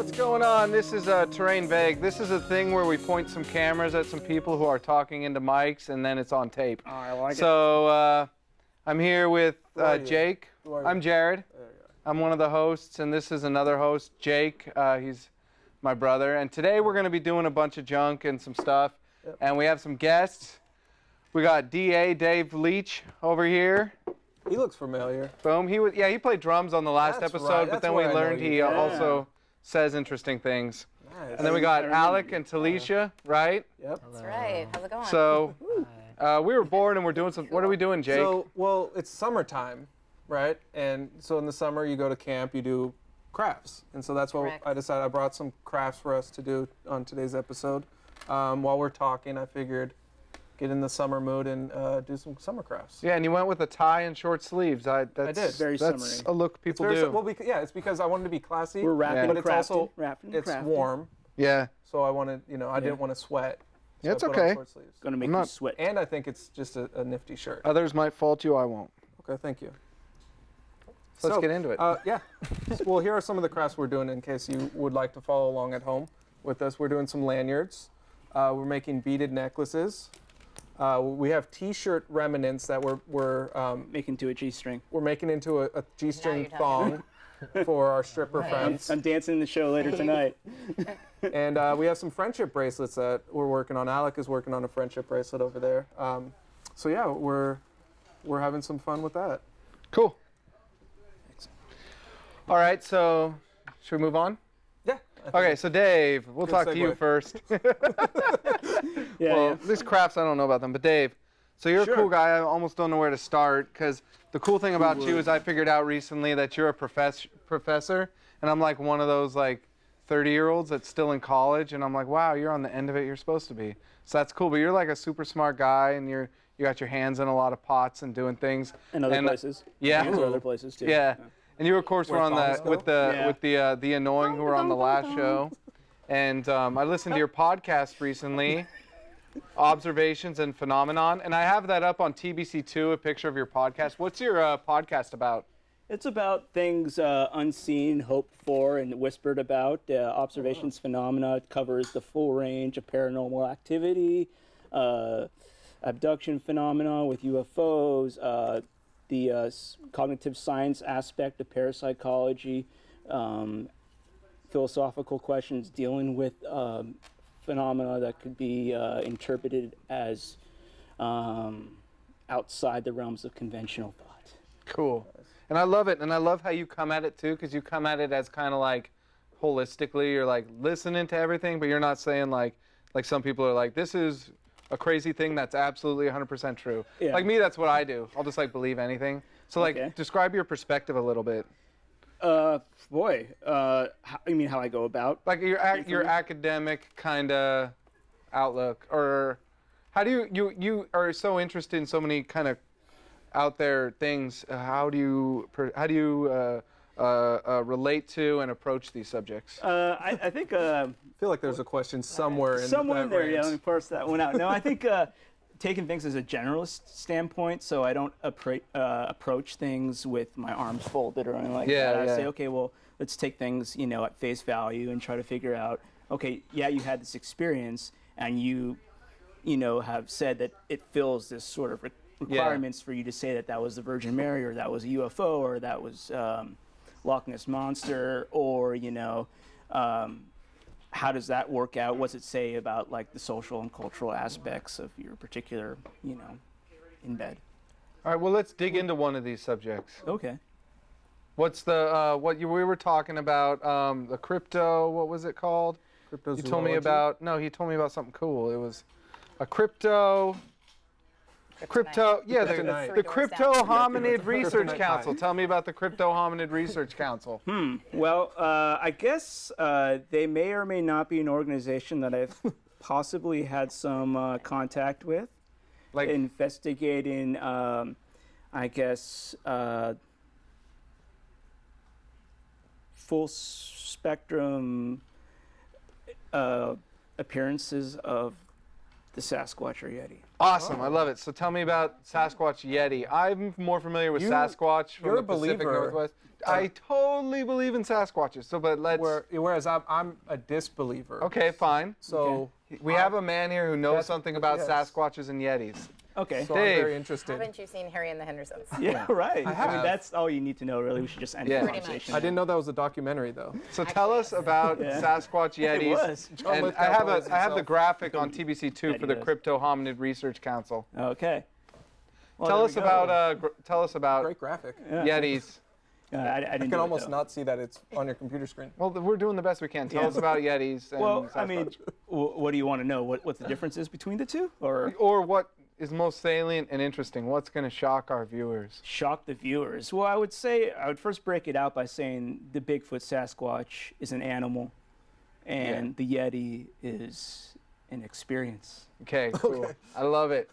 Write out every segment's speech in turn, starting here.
What's going on? This is Terrain Vague. This is a thing where we point some cameras at some people who are talking into mics, and then it's on tape. Oh, I like it. So I'm here with Jake. I'm Jared. There you go. I'm one of the hosts, and this is another host, Jake. He's my brother. And today we're going to be doing a bunch of junk and some stuff. Yep. And we have some guests. We got Dave ALec over here. He looks familiar. Boom. He played drums on the last That's episode, right. but That's then we where I know learned you he from. also says interesting things. Nice. And then we got I remember ALec and Telisha, right? Yep. That's right. How's it going? So we were bored and we're doing some. What are we doing, Jake? So, well, it's summertime, right? And so in the summer, you go to camp, you do crafts. And so that's what Correct. I decided. I brought some crafts for us to do on today's episode. While we're talking, I figured get in the summer mood and do some summer crafts. Yeah, and you went with a tie and short sleeves. did. Very That's summery. a look people It's do. well, it's because I wanted to be classy. We're wrapping but and it's crafting. also wrapping and it's crafting. warm, Yeah. so I wanted, I didn't want to sweat. So Yeah, it's I put on okay. short sleeves. Gonna make I'm you not- sweat. And I think it's just a nifty shirt. Others might fault you. I won't. Okay, thank you. So let's get into it. Yeah. Well, here are some of the crafts we're doing in case you would like to follow along at home with us. We're doing some lanyards. We're making beaded necklaces. We have T-shirt remnants that we're Making to a G-string. making into a G-string Now you're thong for our stripper friends. I'm dancing in the show later tonight. And we have some friendship bracelets that we're working on. ALec is working on a friendship bracelet over there. So yeah, we're having some fun with that. Cool. All right. So should we move on? Yeah. I think Okay. So Dave, we'll Good talk to you segue. first. Yeah. Well, these crafts, I don't know about them, but Dave, so you're Sure. a cool guy. I almost don't know where to start because the cool thing about you is I figured out recently that you're a professor, and I'm like one of those like 30-year-olds that's still in college, and I'm like, wow, you're on the end of it. You're supposed to be. So that's cool. But you're like a super smart guy, and you got your hands in a lot of pots and doing things. And other places. Yeah. And other places too. Yeah. And you, of course, were Where on thongs the go? with the annoying who were on the last show, and I listened to your podcast recently, Observations and Phenomenon, and I have that up on TBC2, a picture of your podcast. What's your podcast about? It's about things unseen, hoped for, and whispered about. Observations Phenomena. It covers the full range of paranormal activity, abduction phenomena with UFOs, the cognitive science aspect of parapsychology, philosophical questions dealing with phenomena that could be interpreted as outside the realms of conventional thought. Cool. And I love it, and I love how you come at it too, because you come at it as kind of like holistically. You're like listening to everything, but you're not saying like some people are like, this is a crazy thing that's absolutely 100% true. Yeah. Like me, that's what I do. I'll just like believe anything. So like, Okay. describe your perspective a little bit. You mean how I go about? Like your academic kind of outlook, or how do you are so interested in so many kind of out there things? How do you relate to and approach these subjects? I think I feel like there's a question somewhere in somewhere that in there, range. yeah, let me parse that one out. No, I think taking things as a generalist standpoint, so I don't approach things with my arms folded or anything like that. I say, okay, well, let's take things, at face value and try to figure out, okay, yeah, you had this experience, and you have said that it fills this sort of requirements for you to say that was the Virgin Mary, or that was a UFO, or that was Loch Ness Monster, or, how does that work out? What's it say about like the social and cultural aspects of your particular, in bed? All right, well, let's dig into one of these subjects. Okay. What's the we were talking about the crypto? What was it called? You told me about he told me about something cool. It was a crypto. Yeah, Kryptonite. the Crypto Hominid Research Kryptonite Council. pie. Tell me about the Crypto Hominid Research Council. Well, I guess they may or may not be an organization that I've possibly had some contact with, Like, investigating, I guess, full spectrum appearances of the Sasquatch or Yeti. Awesome, I love it. So tell me about Sasquatch Yeti. I'm more familiar with Sasquatch from you're the a Pacific believer. Northwest. I totally believe in Sasquatches. So, but let's. Whereas I'm a disbeliever. Okay, fine. So We have a man here who knows That's- something about yes. Sasquatches and Yetis. Okay. So Dave. I'm very interested. Haven't you seen Harry and the Hendersons? Yeah, right. I have. mean, that's all you need to know, really. We should just end Yeah. the Pretty conversation. I didn't know that was a documentary though. So tell us about Sasquatch Yetis. It was. And Lithgow I plays have the himself. graphic on TBC2 for the Yeti does. Crypto Hominid Research Council. Okay. Well, Tell there us we go. about tell us about Great graphic. Yetis. I didn't I do can it, almost though. not see that it's on your computer screen. Well, we're doing the best we can. Tell Yeah. us about Yetis. And Well, I mean, Sasquatch. what do you want to know? What the difference is between the two, or Or what is most salient and interesting? What's going to shock our viewers? shock the viewers? Well, I would first break it out by saying the Bigfoot Sasquatch is an animal, and the Yeti is an experience. Okay, cool. I love it.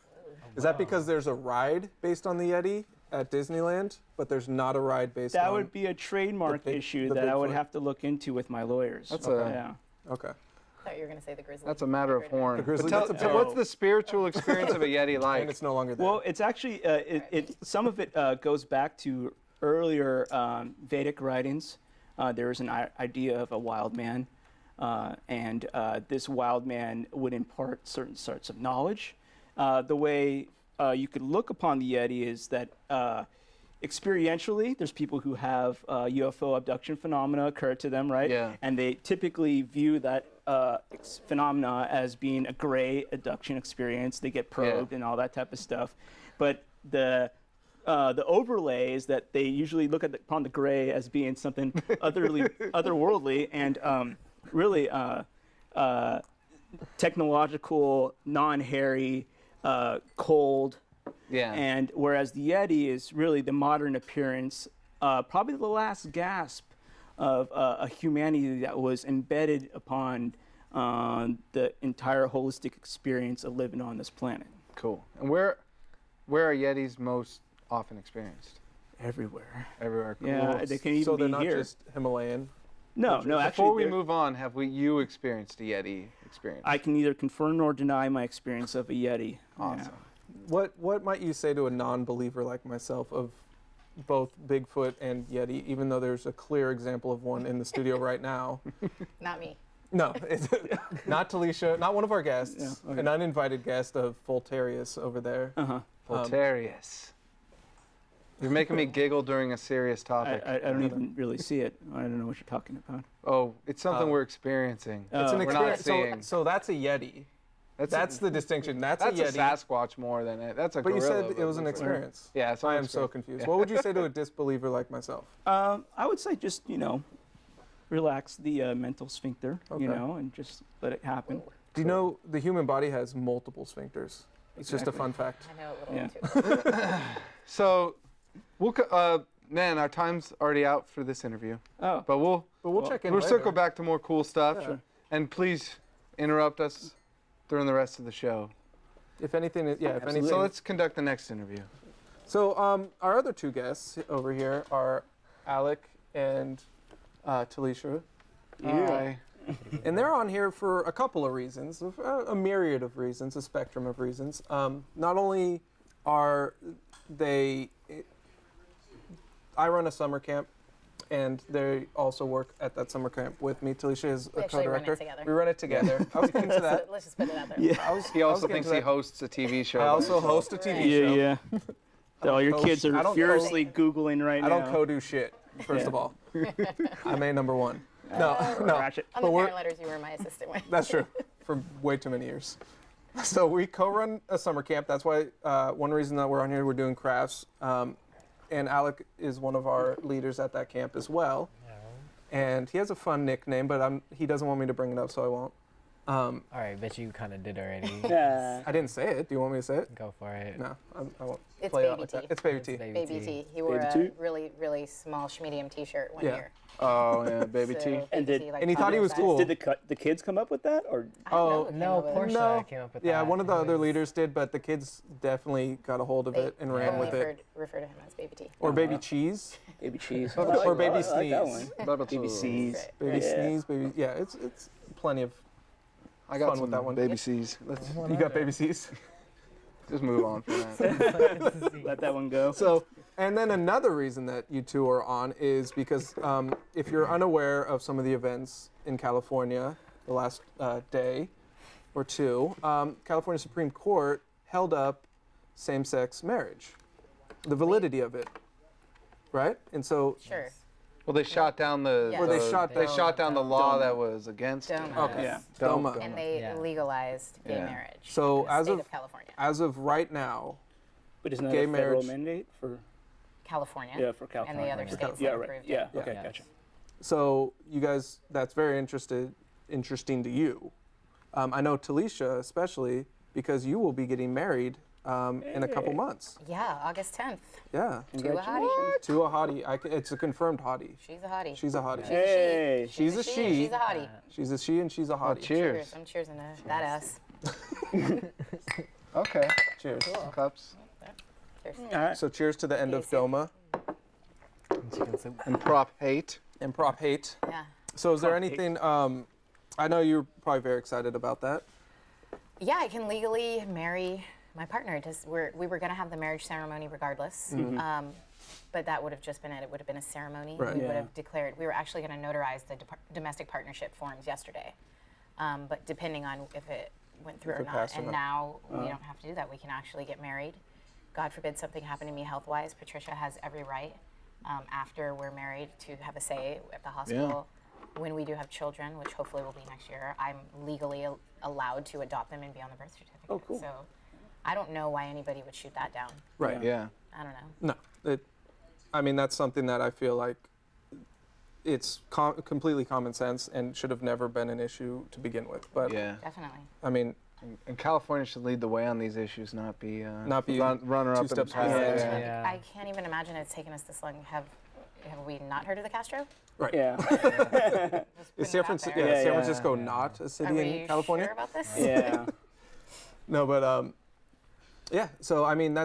Is that because there's a ride based on the Yeti at Disneyland, but there's not a ride based on? That would be a trademark issue the that I would Bigfoot. have to look into with my lawyers. That's yeah. Okay. I thought you were going to say the grizzly. That's a matter of horn. The grizzly- But tell- that's a so what's bear. the spiritual experience of a Yeti like? And it's no longer there. Well, it's actually some of it goes back to earlier Vedic writings. There was an idea of a wild man, and this wild man would impart certain sorts of knowledge. The way you could look upon the Yeti is that experientially, there's people who have UFO abduction phenomena occur to them, right? Yeah. And they typically view that phenomena as being a gray abduction experience. They get probed and all that type of stuff. But the overlay is that they usually look upon the gray as being something otherworldly and really technological, non-hairy, cold. Yeah. And whereas the Yeti is really the modern appearance, probably the last gasp of a humanity that was embedded upon the entire holistic experience of living on this planet. Cool. And where are Yetis most often experienced? Everywhere. Everywhere. Cool. Yeah, they can even so they're be not here. just Himalayan. No, actually, Before we they're- move on, have you experienced a Yeti experience? I can neither confirm nor deny my experience of a Yeti. Awesome. What might you say to a non-believer like myself of both Bigfoot and Yeti, even though there's a clear example of one in the studio right now? Not me. No, it's not Telisha, not one of our guests, Yeah, okay. an uninvited guest of Voltarius over there. Voltarius. You're making me giggle during a serious topic. I don't even really see it. I don't know what you're talking about. Oh, it's something we're experiencing. It's an We're not experience. seeing. So that's a Yeti. That's the distinction. That's That's a a Yeti. Sasquatch more than it. That's a But you gorilla. said it was an it's like- experience. Yeah, it's an I am so experience. confused. Yeah. What would you say to a disbeliever like myself? I would say just, relax the mental sphincter, Okay. and just let it happen. Do you know the human body has multiple sphincters? It's just a Exactly. fun fact. I know a Yeah. little too. So, man, our time's already out for this interview. Oh, But we'll Check in we'll later. circle back to more cool stuff. Yeah. Sure. And please interrupt us during the rest of the show. If anything, if Absolutely. anything. So let's conduct the next interview. So our other two guests over here are ALec and Telisha. Hi. And they're on here for a couple of reasons, a myriad of reasons, a spectrum of reasons. Not only are they, I run a summer camp, and they also work at that summer camp with me. Telisha is a actually run it co-director. together. We run it together. I was getting to that. Let's just put it out there. yeah. He also getting thinks to he that. hosts a TV show. I by also himself. host a TV show. Yeah. All your kids I are don't furiously Googling right I now. don't co-do shit, first Yeah. of all. I'm a number one. No, no. Ratchet. On But the we're- parent letters, you were my assistant with. That's true. For way too many years. So we co-run a summer camp. That's why one reason that we're on here, we're doing crafts. And ALec is one of our leaders at that camp as well. And he has a fun nickname, but he doesn't want me to bring it up, so I won't. All right, bet you kind of did already. Yeah. I didn't say it. Do you want me to say it? Go for it. No, I won't It's play it out Baby like that. T. It's Baby It's T. Baby Baby T. T. He wore Baby a T? really, really small medium T-shirt one Yeah. year. Oh, yeah, Baby So T. And Baby did- T, like, and he thought he was publicized. cool. Did the kids come up with that, or? I don't know who came No, up with it. Portia came up with that. Yeah, one of the It other was- leaders did, but the kids definitely got a hold of it and ran only with it. refer to him as Baby T. Or Baby Cheese, Baby cheese. or Baby I like that Sneeze. one. Baby sneeze. Right. Baby Yeah. Sneeze, Baby. Yeah, it's plenty of I got fun some with that one. baby C's. Let's You got baby C's. just move on from that. Let that one go. So, and then another reason that you two are on is because if you're unaware of some of the events in California the last day or two, California Supreme Court held up same-sex marriage, the validity of it, right? And so, Sure. Well, they shot down the. Yeah. Well, they They shot shot down the law DOMA. that was against it. DOMA. okay, Yeah. DOMA. And they Yeah. legalized gay Yeah. marriage. So in the as state of- of California. As of right now, But isn't that Gay a federal marriage. mandate for? California. Yeah, for And California. the other For states yeah, that right. approved Yeah. it. Okay, Yeah. gotcha. so you guys, that's very interesting to you. I know Telisha especially because you will be getting married in a couple Hey. months. Yeah, August 10th. Yeah, To a hottie. to a hottie. It's a confirmed hottie. She's a hottie. She's a hottie. Hey. She's a and she. She's a hottie. She's a she and she's a hottie. Cheers. I'm cheersing to that ass. Okay. Cheers. Cups Cheers. All right. So cheers to the end of Easy. DOMA Chicken soup. and Prop Hate. and Prop Hate. Yeah. So is there Prop Hate. anything? I know you're probably very excited about that. Yeah, I can legally marry my partner. We were going to have the marriage ceremony regardless. But that would have just been it. It would have been a ceremony. Right. We would Yeah. have declared, we were actually going to notarize the domestic partnership forms yesterday. But depending on if it went through If or it not. passed or And not. now we don't have to do that. We can actually get married. God forbid something happened to me health-wise. Patricia has every right after we're married to have a say at the hospital. When we do have children, which hopefully will be next year, I'm legally allowed to adopt them and be on the birth certificate. Oh, cool. So I don't know why anybody would shoot that down. Right. Yeah. I don't know. No. I mean, that's something that I feel like it's completely common sense and should have never been an issue to begin with. But Yeah. Definitely. I mean, And California should lead the way on these issues, not be runner two up in the steps past. behind. Yeah. Yeah. I can't even imagine it's taken us this long. Have we not heard of the Castro? right. Yeah. Just Is putting San, it out Francisco, there. yeah, Yeah, San yeah. Francisco not a Are city we in California? sure about this? Yeah. No, but yeah. So I mean,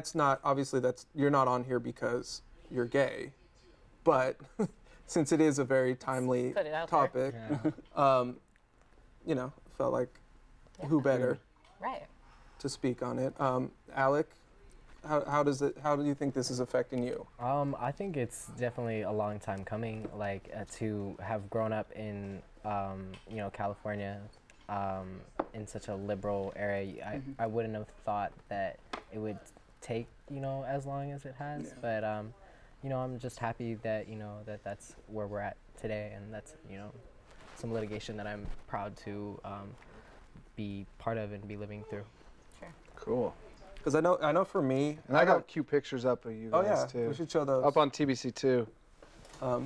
you're not on here because you're gay, but since it is a very timely Put it out there. topic, Yeah. felt like who better Right. to speak on it. Alec, how do you think this is affecting you? I think it's definitely a long time coming. Like to have grown up in, California, in such a liberal area, I wouldn't have thought that it would take as long as it has. But I'm just happy that that's where we're at today, and that's some litigation that I'm proud to be part of and be living through. Sure. Cool. Because I know for me, And I got cute pictures up of you Oh guys yeah, too. we should show those. Up on TBC2.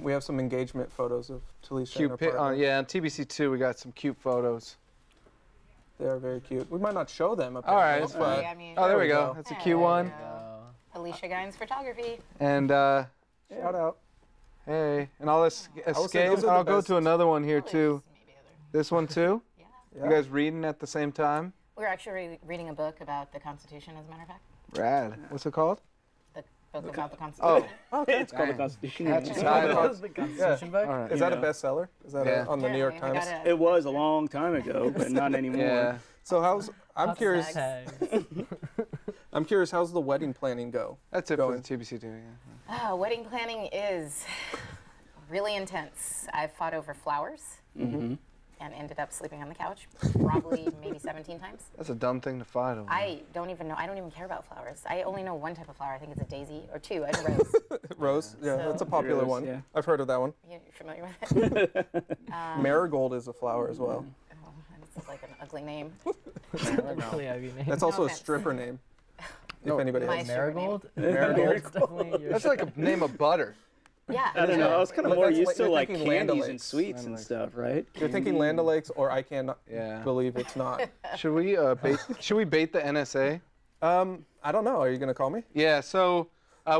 We have some engagement photos of Telisha and her Cute partner. yeah, on TBC2 we got some cute photos. They are very cute. We might not show them up All there, right. but Hopefully, I mean, Oh, there we we go. go. That's a There cute we one. go. Alicia Guines Photography. And shout out. hey, and I'll would say escape. those are the I'll go best. to another one here Probably too. maybe other- This one too. Yeah. Yeah. You guys reading at the same time? We're actually reading a book about the Constitution, as a matter of fact. Rad. What's it called? The book about the Oh, Constitution. It's called the Dang. Constitution. Catchy Yeah. title. the Constitution book? All right. Is that a Yeah. bestseller? Is that Yeah. on the New York Apparently, Times? I It was a long time ago, but not anymore. Yeah. So I'm curious. Hashtags. I'm curious. How's the wedding planning go? That's it Going. for the TBC2. Yeah. Wedding planning is really intense. I've fought over flowers and ended up sleeping on the couch probably maybe 17 times. That's a dumb thing to fight over. I don't even know. I don't even care about flowers. I only know one type of flower. I think it's a daisy or two. I know rose. Rose. Yeah, So- that's a popular Rose, one. yeah. I've heard of that one. You're familiar with it? Marigold is a flower as well. Oh, it's like an ugly name. Literally, I mean, That's also a offense. stripper name. No, If anybody my has. Marigold? Marigold. That's definitely your That's like a name of butter. Yeah. I don't know. I was kind of But more that's used like- to you're like thinking Land candies and O'Lakes. sweets Land and O'Lakes. stuff, right? You're thinking Land O'Lakes, or I cannot Yeah. believe it's not. Should we should we bait the NSA? I don't know. Are you gonna call me? Yeah. So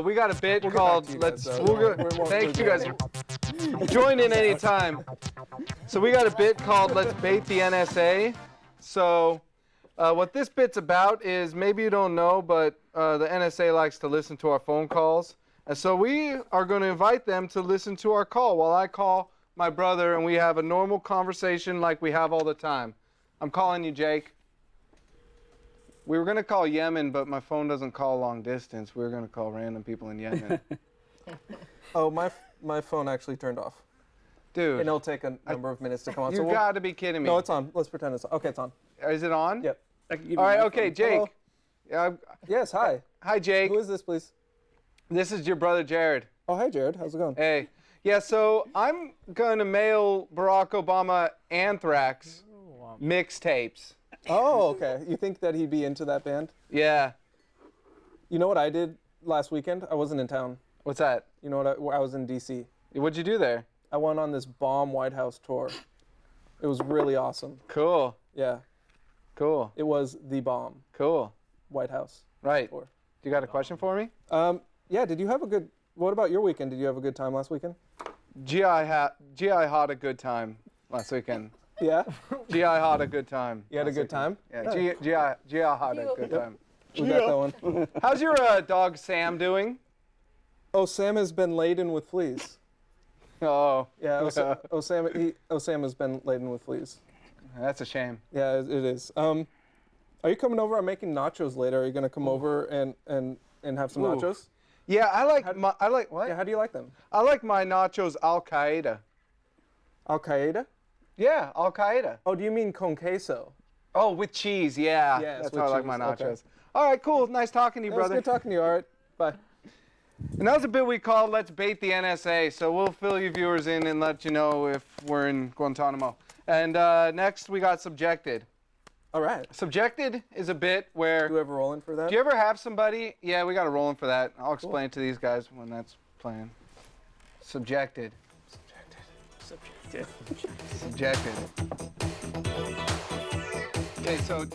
we got a bit We'll get called back to you Let's. guys, though. We'll go, We won't thank do you guys. that. Join in anytime. So we got a bit called Let's Bait the NSA. So what this bit's about is, maybe you don't know, but the NSA likes to listen to our phone calls. And so we are going to invite them to listen to our call while I call my brother and we have a normal conversation like we have all the time. I'm calling you, Jake. We were going to call Yemen, but my phone doesn't call long distance. We were going to call random people in Yemen. Oh, my phone actually turned off. Dude. And it'll take a number of minutes to come on. You got to be kidding me. No, it's on. Let's pretend it's on. Okay, it's on. Is it on? Yep. All right, okay, Jake. Yes, hi. Hi, Jake. Who is this, please? This is your brother, Jared. Oh, hi, Jared. How's it going? Hey. Yeah, so I'm going to mail Barack Obama Anthrax mixtapes. Oh, okay. You think that he'd be into that band? Yeah. You know what I did last weekend? I wasn't in town. What's that? You know what? I was in D.C. What'd you do there? I went on this bomb White House tour. It was really awesome. Cool. Yeah. Cool. It was the bomb. Cool. White House. Right. Tour. Do you got a question for me? Yeah, did you have a good... What about your weekend? Did you have a good time last weekend? GI had a good time last weekend. Yeah? GI had a good time. You had a good time? Yeah, GI had a good time. We got that one. How's your dog Sam doing? Oh, Sam has been laden with fleas. Oh. Yeah, Sam has been laden with fleas. That's a shame. Yeah, it is. Are you coming over? I'm making nachos later. Are you going to come over and have some nachos? Yeah, I like what? Yeah, how do you like them? I like my nachos Al Qaeda. Al Qaeda? Yeah, Al Qaeda. Oh, do you mean con queso? Oh, with cheese, yeah. Yes, that's with how I like my cheese, nachos. okay. All right, cool. Nice talking to you, Yeah, it's brother. good talking to you. All right, bye. And that was a bit we called Let's Bait the NSA. So we'll fill you viewers in and let you know if we're in Guantanamo. And next we got Subjected. All right. Subjected is a bit where... Do we ever roll in for that? Do you ever have somebody... Yeah, we got to roll in for that. I'll explain it to these guys when that's playing. Subjected. Subjected. Okay, so...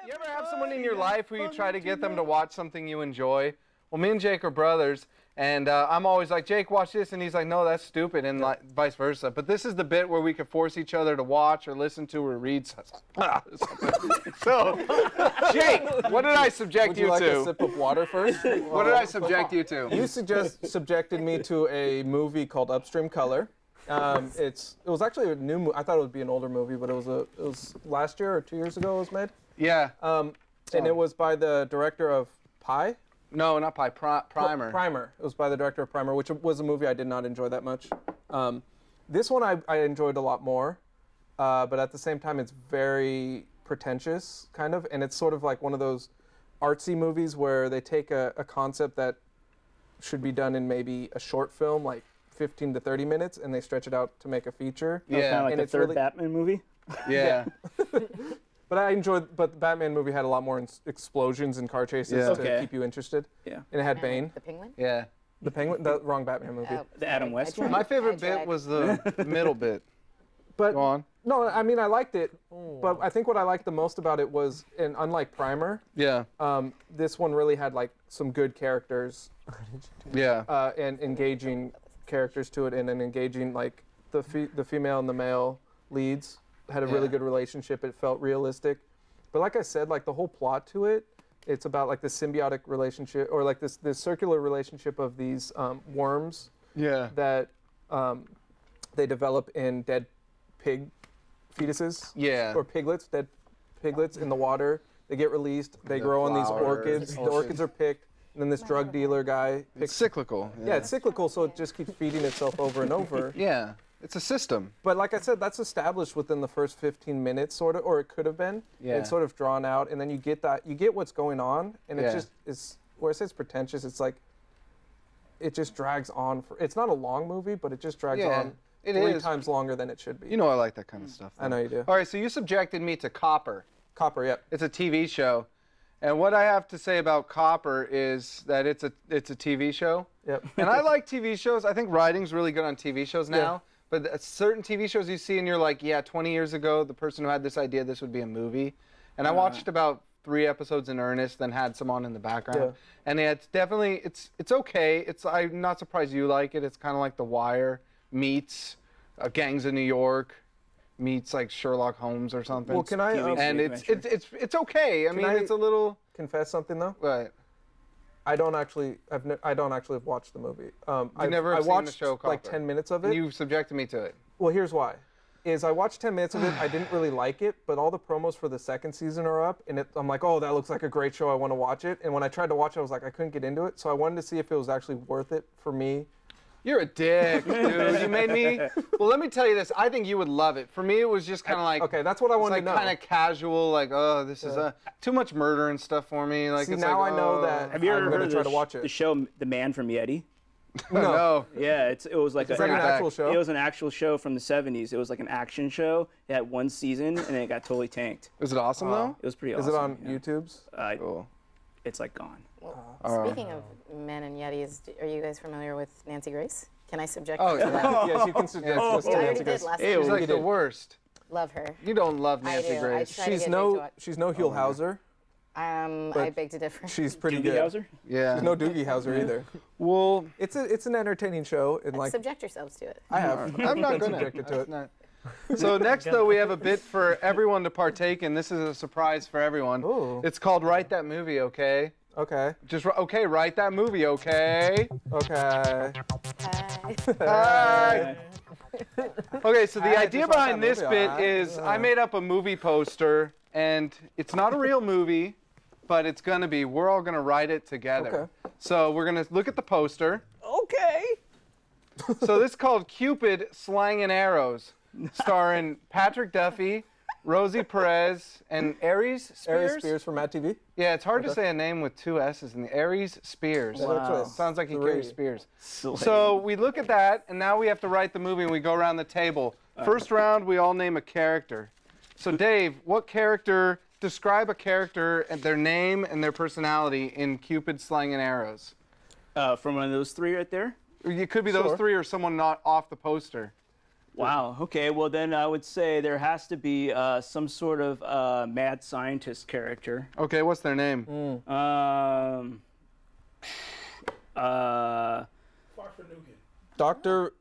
You ever have someone in your life who you try to get them to watch something you enjoy? Well, me and Jake are brothers, and I'm always like, Jake, watch this, and he's like, no, that's stupid, and like, vice versa. But this is the bit where we could force each other to watch or listen to or read something. So, Jake, what did I subject Would you like to? a sip of water first? What did I subject you to? You subjected me to a movie called Upstream Color. It was actually a new movie. I thought it would be an older movie, but it was last year or 2 years ago it was made. Yeah. And it was by the director of Pi. No, not Pi. Primer. Primer. It was by the director of Primer, which was a movie I did not enjoy that much. This one I enjoyed a lot more, but at the same time it's very pretentious, kind of, and it's sort of like one of those artsy movies where they take a concept that should be done in maybe a short film, like 15 to 30 minutes, and they stretch it out to make a feature. Yeah. Kind of like And the it's third really- Batman movie. Yeah. But the Batman movie had a lot more explosions and car chases Yeah. to keep you interested. Yeah. And it had Bane, The penguin? Yeah. the Penguin, the wrong Batman movie. Oh, The Adam sorry. West I tried. one? My favorite I bit tried. was the middle bit. But Go on. no, I mean I liked it, but I think what I liked the most about it was, and unlike Primer, Yeah. this one really had like some good characters Yeah. and engaging characters to it, and an engaging like the female and the male leads had a really Yeah. good relationship. It felt realistic, but like I said, like the whole plot to it, it's about like the symbiotic relationship, or like this circular relationship of these worms Yeah. that they develop in dead pig fetuses. Yeah. Or piglets, dead piglets in the water. They get released. They The grow on these flowers. orchids. The orchids are picked, and then this drug dealer guy It's picks. cyclical. Yeah, it's cyclical, so it just keeps feeding itself over and over. Yeah. It's a system. But like I said, that's established within the first 15 minutes, sort of, or it could have been. Yeah. It's sort of drawn out, and then you get what's going on, and Yeah. it just is. Where I say it's pretentious, it's like it just drags on. It's not a long movie, but it just drags Yeah, on it three is. times longer than it should be. You know I like that kind of stuff. I know you do. All right, so you subjected me to Copper. Copper, yep. It's a TV show. And what I have to say about Copper is that it's a TV show. Yep. And I like TV shows. I think writing's really good on TV shows now. Yeah. But certain TV shows you see and you're like, yeah, 20 years ago, the person who had this idea, this would be a movie. And I watched about 3 episodes in earnest, then had some on in the background. Yeah. And it's definitely, it's okay. I'm not surprised you like it. It's kind of like The Wire meets Gangs of New York meets like Sherlock Holmes or something. Well, can I and it's okay. I mean, I- it's a little. confess something though? Right. I don't actually watch the movie. I never have seen watched the show like Copper. 10 minutes of it. You subjected me to it. Well, here's why. Is I watched 10 minutes of it. I didn't really like it, but all the promos for the second season are up, and I'm like, oh, that looks like a great show. I want to watch it. And when I tried to watch it, I was like, I couldn't get into it. So I wanted to see if it was actually worth it for me. You're a dick, dude. You made me. Well, let me tell you this. I think you would love it. For me, it was just kind of like. Okay, that's what I wanted like to know. kind of casual, like, oh, this is too much murder and stuff for me. Like, See, it's now like, I know that Have you ever I'm heard going of to try to watch it. the show The Man from Yeti? No. Yeah, it was like Is that an actual show? It was an actual show from the 70s. It was like an action show. It had one season, and then it got totally tanked. Is it awesome though? It was pretty Is awesome. it on yeah. YouTube's? Cool. It's like gone. Well, speaking of men and Yetis, are you guys familiar with Nancy Grace? Can I subject Oh, you to yeah. that? Yes, you can suggest this Yeah, to I already Nancy did Grace. last Ew. time. She's like You the did. worst. Love her. You don't love I Nancy do. Grace. I try to She's get no into it. she's no Huell Hauser. I beg to differ. She's pretty Doogie good. Howser? Yeah. She's no Doogie Howser either. Well, It's an entertaining show, and like Subject yourselves to it. I have. I'm not been gonna. subjected to it. Not. So next, though, we have a bit for everyone to partake in. This is a surprise for everyone. Ooh. It's called Write That Movie, okay? Okay. Just okay, write that movie, okay? Okay. Hi. Okay, so the Hi, idea just write behind that this movie, bit alright? is I made up a movie poster, and it's not a real movie, but it's gonna be. We're all gonna write it together. Okay. So we're gonna look at the poster. Okay. So this is called Cupid Slangin' Arrows, starring Patrick Duffy, Rosie Perez, and Aries Spears. Aries Spears from Mad TV. Yeah, it's hard to say a name with two S's in the Aries Spears. Wow. Sounds like he Three. carries spears. So we look at that, and now we have to write the movie, and we go around the table. First round, we all name a character. So Dave, describe a character and their name and their personality in Cupid Slangin' Arrows. From one of those three right there? It could be those Sure. three or someone not off the poster. Wow. Okay. Well, then I would say there has to be some sort of mad scientist character. Okay, what's their name? Dr.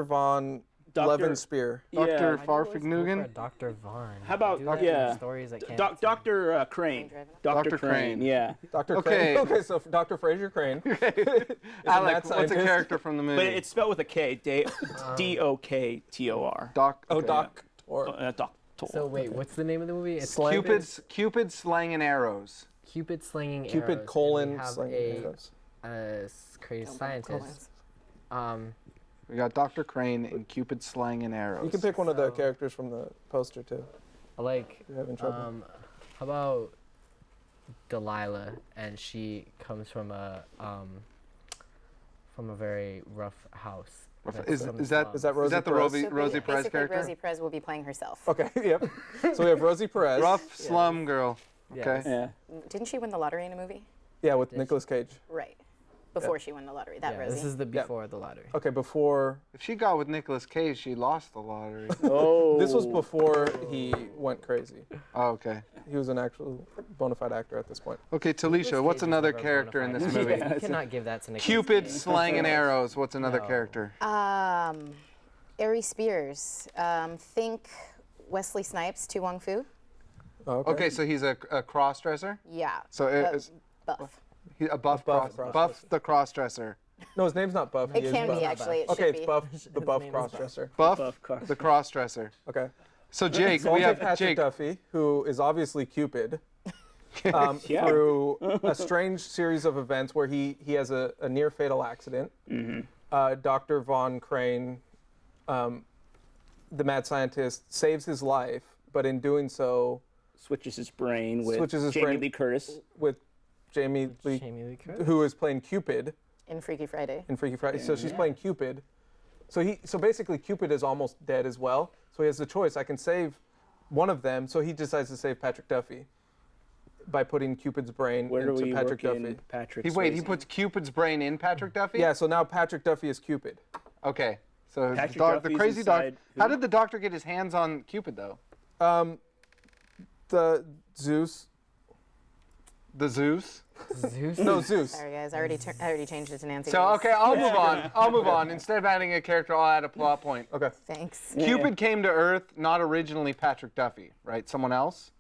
Von Levenspear. Dr. Yeah. Farfignugan? Dr. Vaughn. How about Do that yeah? in stories that can't Dr. Crane. Dr. Dr. Crane. Crane. Yeah. Dr. Okay. Crane. Okay, so Dr. Fraser Crane. Alec, what's a scientist. character from the movie? But it's spelled with a K. D-O-K-T-O-R. Doc. Oh, okay. Doc. Doctor. So wait, what's the name of the movie? It's Slang- Cupid Slangin' Arrows. Cupid slinging Cupid arrows. and colon we have slanging arrows. crazy scientist. We got Dr. Crane and Cupid Slangin' Arrows. You can pick one of the characters from the poster too. Like, You're having trouble. how about Delilah? And she comes from a very rough house. Is from that the Is that Rosie Is that the Perez? Rosie Perez Basically, character? Rosie Perez will be playing herself. Okay, yep. So we have Rosie Perez. Rough slum girl. Yes. Okay. Yeah. Didn't she win the lottery in a movie? Yeah, with Nicolas Cage. Right. Before she won the lottery. That Yeah, Rosie. this is the before the lottery. Okay, before. If she got with Nicolas Cage, she lost the lottery. Oh. This was before he went crazy. Oh, okay. He was an actual bona fide actor at this point. Okay, Talisha, what's another character in this movie? You cannot give that to Nicolas Cupid Cage. Slangin' Arrows. What's another No. character? Aries Spears. Think Wesley Snipes, Tu Wong Fu. Oh, Okay, so he's a cross-dresser? Yeah. So it's Buff. a Buff cross-dresser. the cross-dresser. No, his name's not Buff. He It is can Buff. be, actually. It Okay, should it's be. Buff, the Buff name is Buff. cross-dresser. Buff the cross-dresser. Okay. So Jake, So I'll we take have Patrick Jake. Duffy, who is obviously Cupid, through a strange series of events where he has a near fatal accident. Dr. Von Crane, the mad scientist, saves his life, but in doing so, Switches his brain with Switches his Jamie brain. Lee Curtis. with Jamie Lee, Jamie Lee Curtis. who is playing Cupid In Freaky Friday. in Freaky Friday. So she's playing Cupid. So basically Cupid is almost dead as well. So he has the choice. I can save one of them. So he decides to save Patrick Duffy by putting Cupid's brain Where do into we Patrick work Duffy. in Patrick? He Swayze? puts Cupid's brain in Patrick Duffy? Yeah, so now Patrick Duffy is Cupid. Okay. So Patrick the Duffy's crazy doctor. inside How who? did the doctor get his hands on Cupid though? The Zeus. The Zeus? Zeus. No, Zeus. Sorry, guys. I already changed it to Nancy. So Grace. okay, I'll move on. I'll move on. Instead of adding a character, I'll add a plot point. Okay. Thanks. Cupid came to Earth, not originally Patrick Duffy, right? Someone else.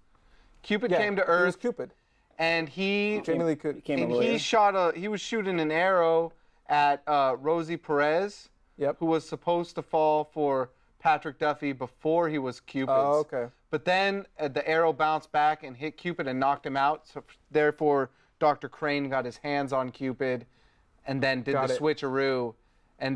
Cupid Yeah, came to it was Earth, Cupid. and he Jamie Lee Curtis. Became a and lawyer. he was shooting an arrow at Rosie Perez, Yep. who was supposed to fall for Patrick Duffy before he was Cupid's. Oh, okay. But then the arrow bounced back and hit Cupid and knocked him out. So therefore, Dr. Crane got his hands on Cupid, and then did Got the it. switcheroo.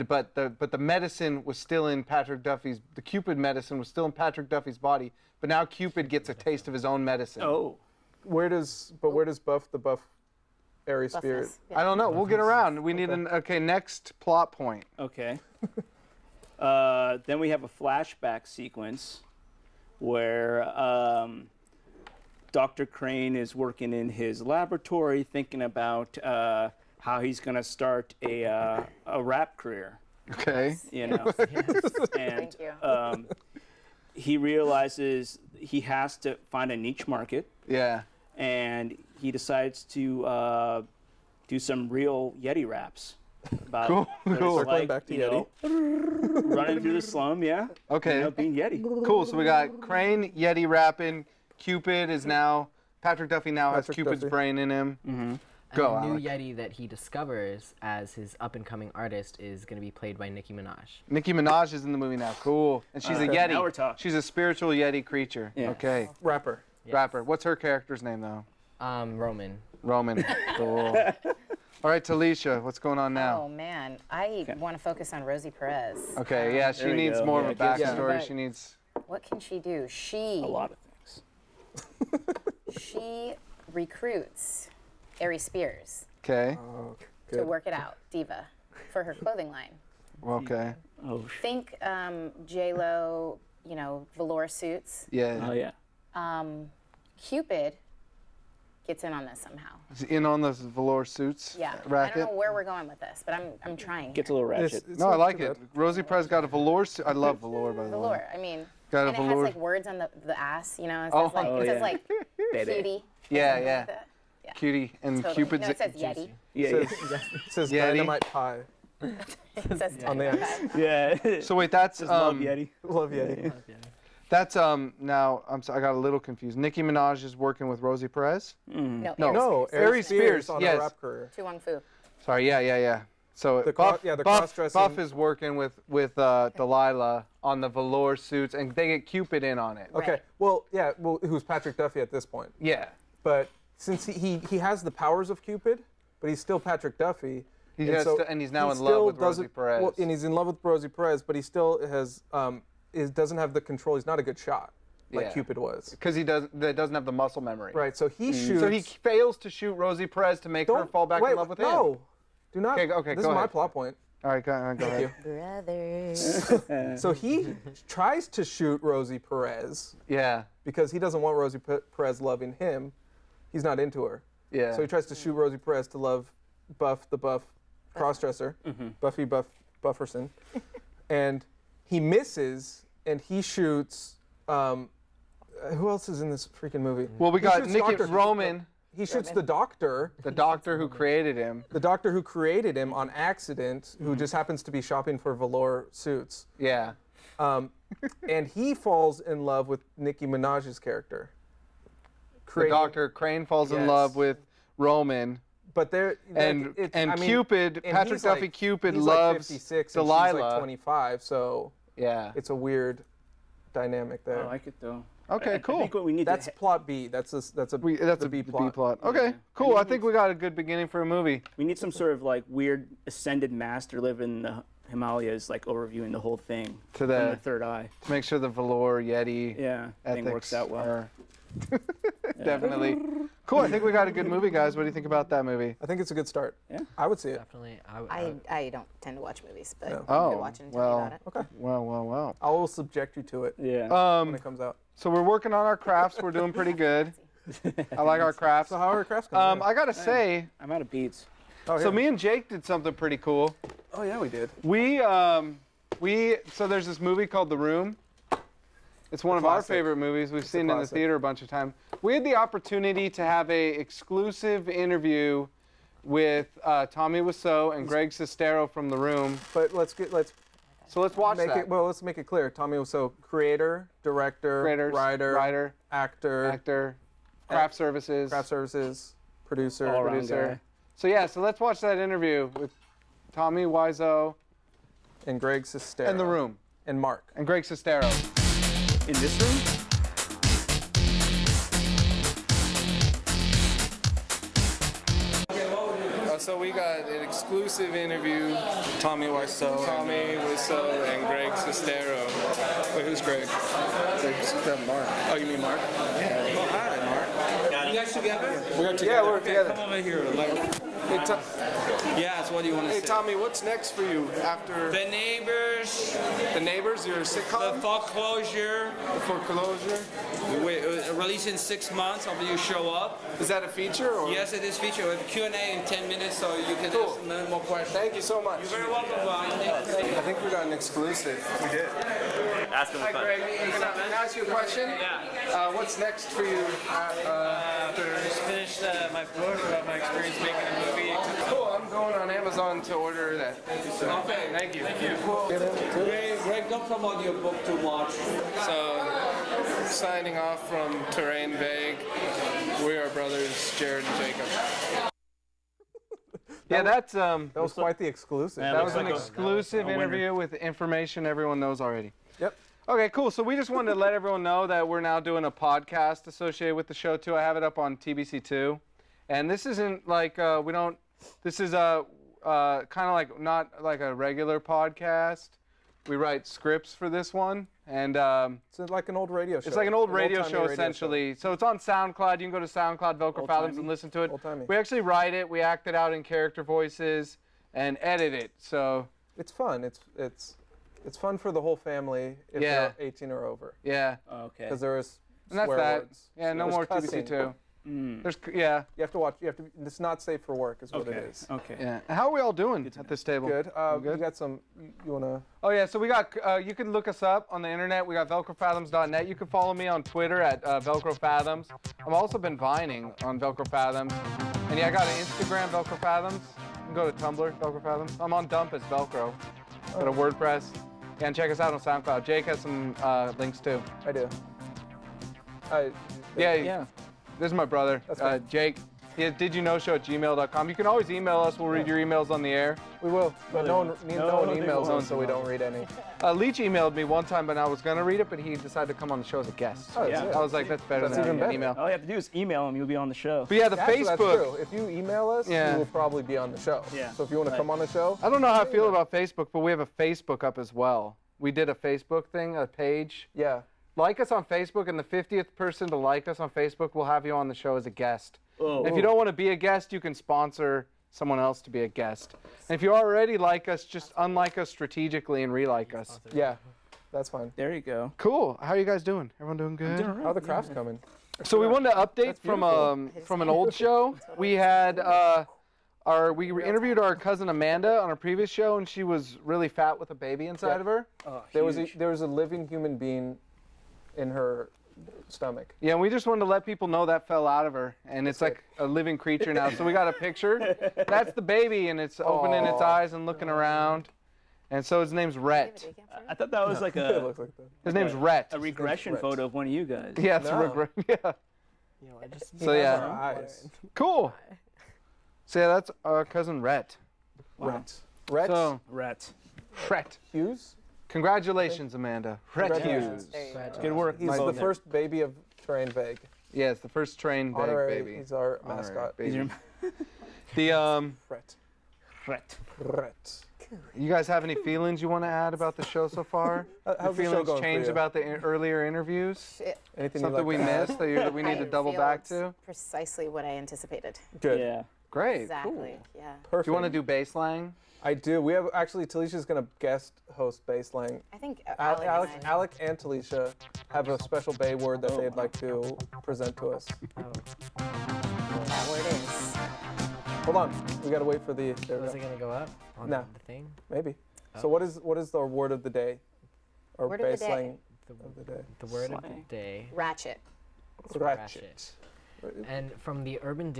But the medicine was still in Patrick Duffy's. The Cupid medicine was still in Patrick Duffy's body. But now Cupid gets a taste of his own medicine. Oh. Where does Buff the Buff Airy Spirit? Buffness. Yeah. I don't know. We'll get around. We need next plot point. Okay. Then we have a flashback sequence where Dr. Crane is working in his laboratory thinking about how he's going to start a rap career, Okay. you know. And Thank you. he realizes he has to find a niche market, Yeah. and he decides to do some real Yeti raps. About Cool, what it's cool. Circling like, back to you know, running through the slum, yeah. Okay. You know, being Yeti. Cool. So we got Crane, Yeti rapping. Cupid is now Patrick Duffy now has Patrick Cupid's Duffy. brain in him. Mm-hmm. Go, And the new Alec. Yeti that he discovers as his up-and-coming artist is going to be played by Nicki Minaj. Nicki Minaj is in the movie now. Cool. And she's a Okay, Yeti. now we're talking. She's a spiritual Yeti creature. Yeah. Okay. Rapper. Yes. Rapper. What's her character's name though? Roman. Roman. Cool. All right, Telisha, what's going on Oh now? man, I want to focus on Rosie Perez. Okay, yeah, she There we needs go. more Yeah, of a give us backstory. some- She needs. What can she do? She A lot of things. she recruits Ari Spears Okay. Oh, to good. work it out, Diva, for her clothing line. Okay. Oh, Think J-Lo, you know, velour suits. Yeah. oh yeah. Cupid gets in on this somehow. Is he in on this velour suits Yeah. racket? I don't know where we're going with this, but I'm trying. Gets a little ratchet. It's No, I not like too it. bad. Rosie Perez got a velour suit. I love velour, by the way. Velour. I mean, Got a and it has velour. like words on the ass, you know. It says Oh, like, oh, it says yeah. like Baby. cutie. Yeah, something yeah. like that. Yeah. Cutie and Totally. Cupid's. No, it says Yeti. Yeah, It says Yeti. Dynamite Pie It says on the ice. yeah. Yeah. So wait, that's Just love Yeti. Love Yeti. that's now I'm sorry, I got a little confused. Nicki Minaj is working with Rosie Perez. No, No. No, Ari Ari Spears, Spears on yes. a rap career. Tu Wong Fu. Sorry, yeah. So The Buff, the Buff, cross-dressing. Buff is working with Delilah on the velour suits, and they get Cupid in on it. Okay. Right. Well, yeah. Well, who's Patrick Duffy at this point? Yeah. But since he has the powers of Cupid, but he's still Patrick Duffy. He and has to- and he's now in love still with Rosie doesn't- Perez. Well, and he's in love with Rosie Perez, but he still has doesn't have the control. He's not a good shot like Yeah. Cupid was. Because that doesn't have the muscle memory. Right. So he shoots. So he fails to shoot Rosie Perez to make her fall back wait, in love with him. No. Do not. Okay, This go is my ahead. plot point. All right, go ahead. Brothers. So he tries to shoot Rosie Perez Yeah. because he doesn't want Rosie Perez loving him. He's not into her. Yeah. So he tries to shoot Rosie Perez to love Buff the Buff crossdresser, Buffy Bufferson, and he misses, and he shoots. Who else is in this freaking movie? Well, we He got shoots Nicky Dr. Roman, He shoots the doctor the doctor who created him. on accident, who just happens to be shopping for velour suits. Yeah. And he falls in love with Nicki Minaj's character. The Dr. Crane falls in Yes. love with Roman. But there And Cupid, and Patrick he's Duffy like- Cupid he's loves like 56 and Delilah. she's like 25, so Yeah. it's a weird dynamic there. I like it though. Okay, I cool. think what we need That's to plot B. That's a That's the a B B plot. plot. Okay, Yeah. cool. I I think we got a good beginning for a movie. we need some sort of like weird ascended master living in the Himalayas, like overviewing the whole thing To from the- the third eye. To make sure the velour Yeti Yeah, thing ethics works out well. are- Definitely. Cool. I think we got a good movie, guys. What do you think about that movie? I think it's a good start. Yeah. I would see it. Definitely. I don't tend to watch movies, but No. you Oh, could watch it and tell well. me about it. Okay. Well. I will subject you to it Yeah. when it comes out. So we're working on our crafts. We're doing pretty good. I like our crafts. So how are crafts coming? I gotta say, I'm out of beats. so me and Jake did something pretty cool. Oh yeah, we did. So there's this movie called The Room. It's one of our classic. favorite movies. We've seen it in the classic. theater a bunch of times. We had the opportunity to have a exclusive interview with Tommy Wiseau and Greg Sestero from The Room. But let's watch make that. it. Well, let's make it clear. Tommy Wiseau, creator, director, Creators, writer, writer, actor, actor, Craft services. Producer. All around Producer. guy. So yeah, so let's watch that interview with Tommy Wiseau And Greg Sestero. in the room. And Mark. And Greg Sestero. In this room? So we got an exclusive interview. Tommy Wiseau, and Greg Sestero. Wait, who's Greg? Mark. Oh, you mean Mark? Yeah. Oh, hi, Mark. You guys together? We're together. Yeah, we're together. Come over here. Yeah, so what do you want to say? Hey, Tommy, what's next for you after The Neighbors, The Neighbors, your sitcom? the foreclosure. The foreclosure? Release in 6 months after you show up. Is that a feature? Or? Yes, it is featured with Q&A in 10 minutes, so you can Cool. ask some more questions. Thank you so much. You're very welcome, Brian. I think we got an exclusive. We did. Ask him Hi, Greg. Can I ask you a question? Yeah. What's next for you after? Just finished my book about my experience making a movie. Cool. I'm going on Amazon to order that. Okay, Thank you. Thank you. Cool. Greg, don't promote your book too much. So, signing off from Terrain Vague, we are brothers, Jared and Jacob. Yeah, that's That was quite the exclusive. Yeah, that looks was an like exclusive a winner. interview with information everyone knows already. Yep. Okay, cool. So we just wanted to let everyone know that we're now doing a podcast associated with the show too. I have it up on TBC2, and this isn't like This is a kind of like not like a regular podcast. We write scripts for this one, and It's like an old radio show. it's like an old radio old-timey show radio essentially. So it's on SoundCloud. You can go to SoundCloud, Velcro Fathoms, Old-timey. and listen to it. Old-timey. We actually write it, we act it out in character voices, and edit it. So It's fun. It's fun for the whole family if Yeah. they're 18 or over. yeah, Okay. Because there is and that's swear that. words. Yeah, no There's more cussing. TBC2. Mm. There's yeah, You have to watch. It's not safe for work, is what Okay. it is. Okay. yeah. How are we all doing at this table? Good. You good? You got some. You wanna? Oh yeah, so we got. You can look us up on the internet. We got VelcroFathoms.net. You can follow me on Twitter at VelcroFathoms. I've also been vining on VelcroFathoms, and yeah, I got an Instagram VelcroFathoms. You can go to Tumblr VelcroFathoms. I'm on Dump as Velcro. Got a WordPress. Yeah, and check us out on SoundCloud. Jake has some links too. I do. Yeah, Yeah. This is my brother, That's fine. Jake. He has didyouknowshow@gmail.com. You can always email us. We'll read your emails on the air. We will, but no one they emails won't. us, so we don't read any. Leach emailed me one time, but I was gonna read it, but he decided to come on the show as a guest. Oh, Yeah. that's I it. was like, that's better That's than even an better. email. All you have to do is email him. You'll be on the show. But yeah, the Actually, Facebook. That's true. If you email us, Yeah. we will probably be on the show. Yeah. So if you want to Right. come on the show, I don't know how I feel about Facebook, but we have a Facebook up as well. We did a Facebook thing, a page. yeah. Like us on Facebook, and the 50th person to like us on Facebook will have you on the show as a guest. Oh. If you don't want to be a guest, you can sponsor someone else to be a guest. And if you already like us, just unlike us strategically and re-like us. Yeah. That's fine. There you go. Cool. How are you guys doing? Everyone doing good? Doing all right. How are the crafts coming? So we wanted to update That's from beautiful. from an old show. We had interviewed our cousin Amanda on our previous show, and she was really fat with a baby inside Yeah. of her. Oh, There was huge. a living human being in her stomach. Yeah, and we just wanted to let people know that fell out of her, and it's like a living creature now. So we got a picture. That's the baby, and it's opening its Aw. eyes and looking around. And so his name's Rhett. I thought that was like It a, looks like that. His name's Rhett. a regression Rhett. photo of one of you guys. Yeah, it's No. yeah. You know, I just So Our yeah, eyes. cool. So yeah, that's our cousin Rhett. Wow. Rhett. Rhett So Rhett. Rhett, Hughes. congratulations, Amanda. Rhett Congratulations. Hughes. There you go. Good work. He's both the there. first baby of Terrain Vague. Yeah, it's the first trained bag Honorary. baby. He's our Honorary mascot. baby. These are The Rhett. Rhett. Rhett. you guys have any feelings you want to add about the show so far? How's Your the show feelings going for changed you? about the earlier interviews? Anything Something we you'd like to add? missed that we need to I double feel back it's to? Precisely what I anticipated. Good. Yeah. Great. Exactly. Yeah. Perfect. Do you want to do baseline? I do. We have actually Talisha's going to guest host Baseline. I think Alec and Telisha have a special Bay word that they'd like to present to us. that word is. Hold on. We got to wait for the. There we was go. it gonna go up on No. the thing? Maybe. Oh. So what is the word of the day? Or Word of the day. baseline The, of the day? the word of the Slang. day. Ratchet. Ratchet. And from the Urban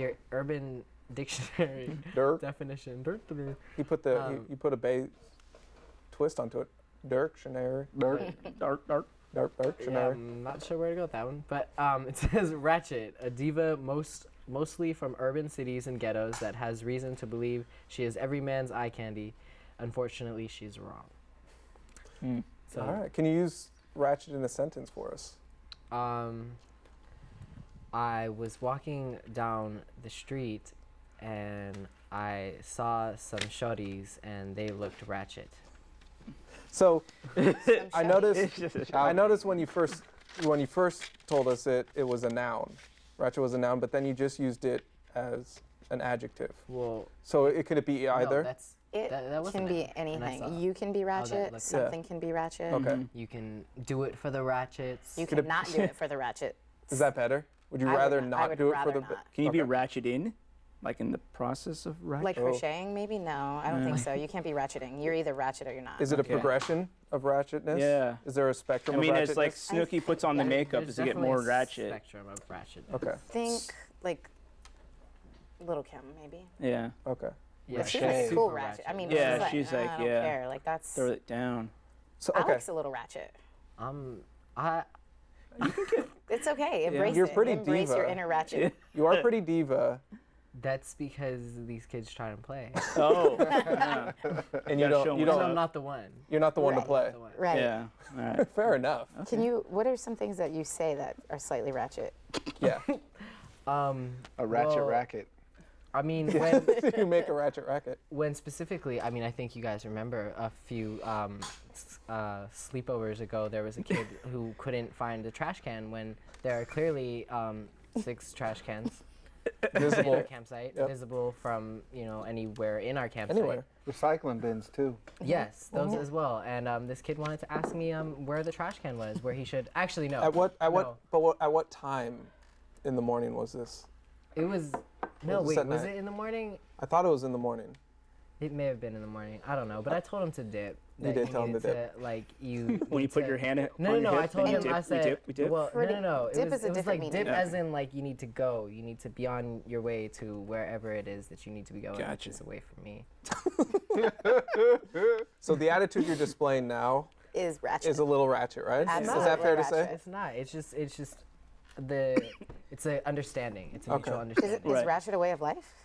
Dictionary Dirk. definition. He put you put a Bay twist onto it. Dictionary. Dirt. Dark. Dark Yeah, Shannara. I'm not sure where to go with that one, but it says Ratchet, a diva mostly from urban cities and ghettos that has reason to believe she is every man's eye candy. Unfortunately, she's wrong. So, All right. Can you use Ratchet in a sentence for us? I was walking down the street and I saw some shorties and they looked ratchet. So I noticed. It's just a shout. I noticed when you first told us it was a noun. Ratchet was a noun, but then you just used it as an adjective. Well, So it could be either. No, It that wasn't can be it. And I saw- anything. You can be ratchet. looked- Something can be ratchet. Okay. You can do it for the ratchets. You Could it- cannot do it for the ratchet. Is that better? Would you I would rather not- I not would do it for rather the? not. Can you be Okay. ratchet in? Like in the process of ratchet? Like crocheting, maybe? No, I don't think so. You can't be ratcheting. You're either ratchet or you're not. Is it a Okay. progression of ratchetness? Yeah. Is there a spectrum I mean, of it's like ratchetness? Snooki puts on the yeah. makeup. There's Does it get definitely more a ratchet? spectrum of ratchet. Okay. Think like Little Kim, maybe. Yeah. Okay. Yeah, But she's Shay. a super cool ratchet. I mean, Yeah, she's she's like, like, I don't yeah. care. Like that's. Throw it down. So okay. Alec's a little ratchet. I It's okay. Embrace You're it. pretty Embrace your diva. inner ratchet. You are pretty diva, that's because these kids try to play. Oh. Yeah. and you Gotta show don't. You 'em So what's don't. I'm not the one. You're not the one to Right. play. The one. Right. Yeah. All right. Fair enough. Can you? What are some things that you say that are slightly ratchet? Yeah. A ratchet Well, racket. I mean, when You make a ratchet racket. when specifically, I mean, I think you guys remember a few sleepovers ago. There was a kid who couldn't find the trash can when there are clearly 6 trash cans in Visible. our campsite, Yep. visible from anywhere in our campsite. Anywhere. Recycling bins too. Yes, those as well. And this kid wanted to ask me where the trash can was, where he should actually no. At what? At no. what? But at what time in the morning was this? It was no was this wait, at was night? it in the morning? I thought it was in the morning. It may have been in the morning. I don't know, but I told him to dip. You that did he tell him to needed dip. Like you. When you need put to- your hand No, on no, your I hip, told then him. you dip, I said, we dip, we dip. well, Pretty- no. It dip was, is a it was different like dip meaning. as in like you need to go. You need to be on your way to wherever it is that you need to be going, which Gotcha. is away from me. So the attitude you're displaying now Is ratchet. is a little ratchet, right? Absolutely Is that fair to say? ratchet. It's not. It's just it's a understanding. It's a Okay. mutual Is, understanding. is Right. ratchet a way of life?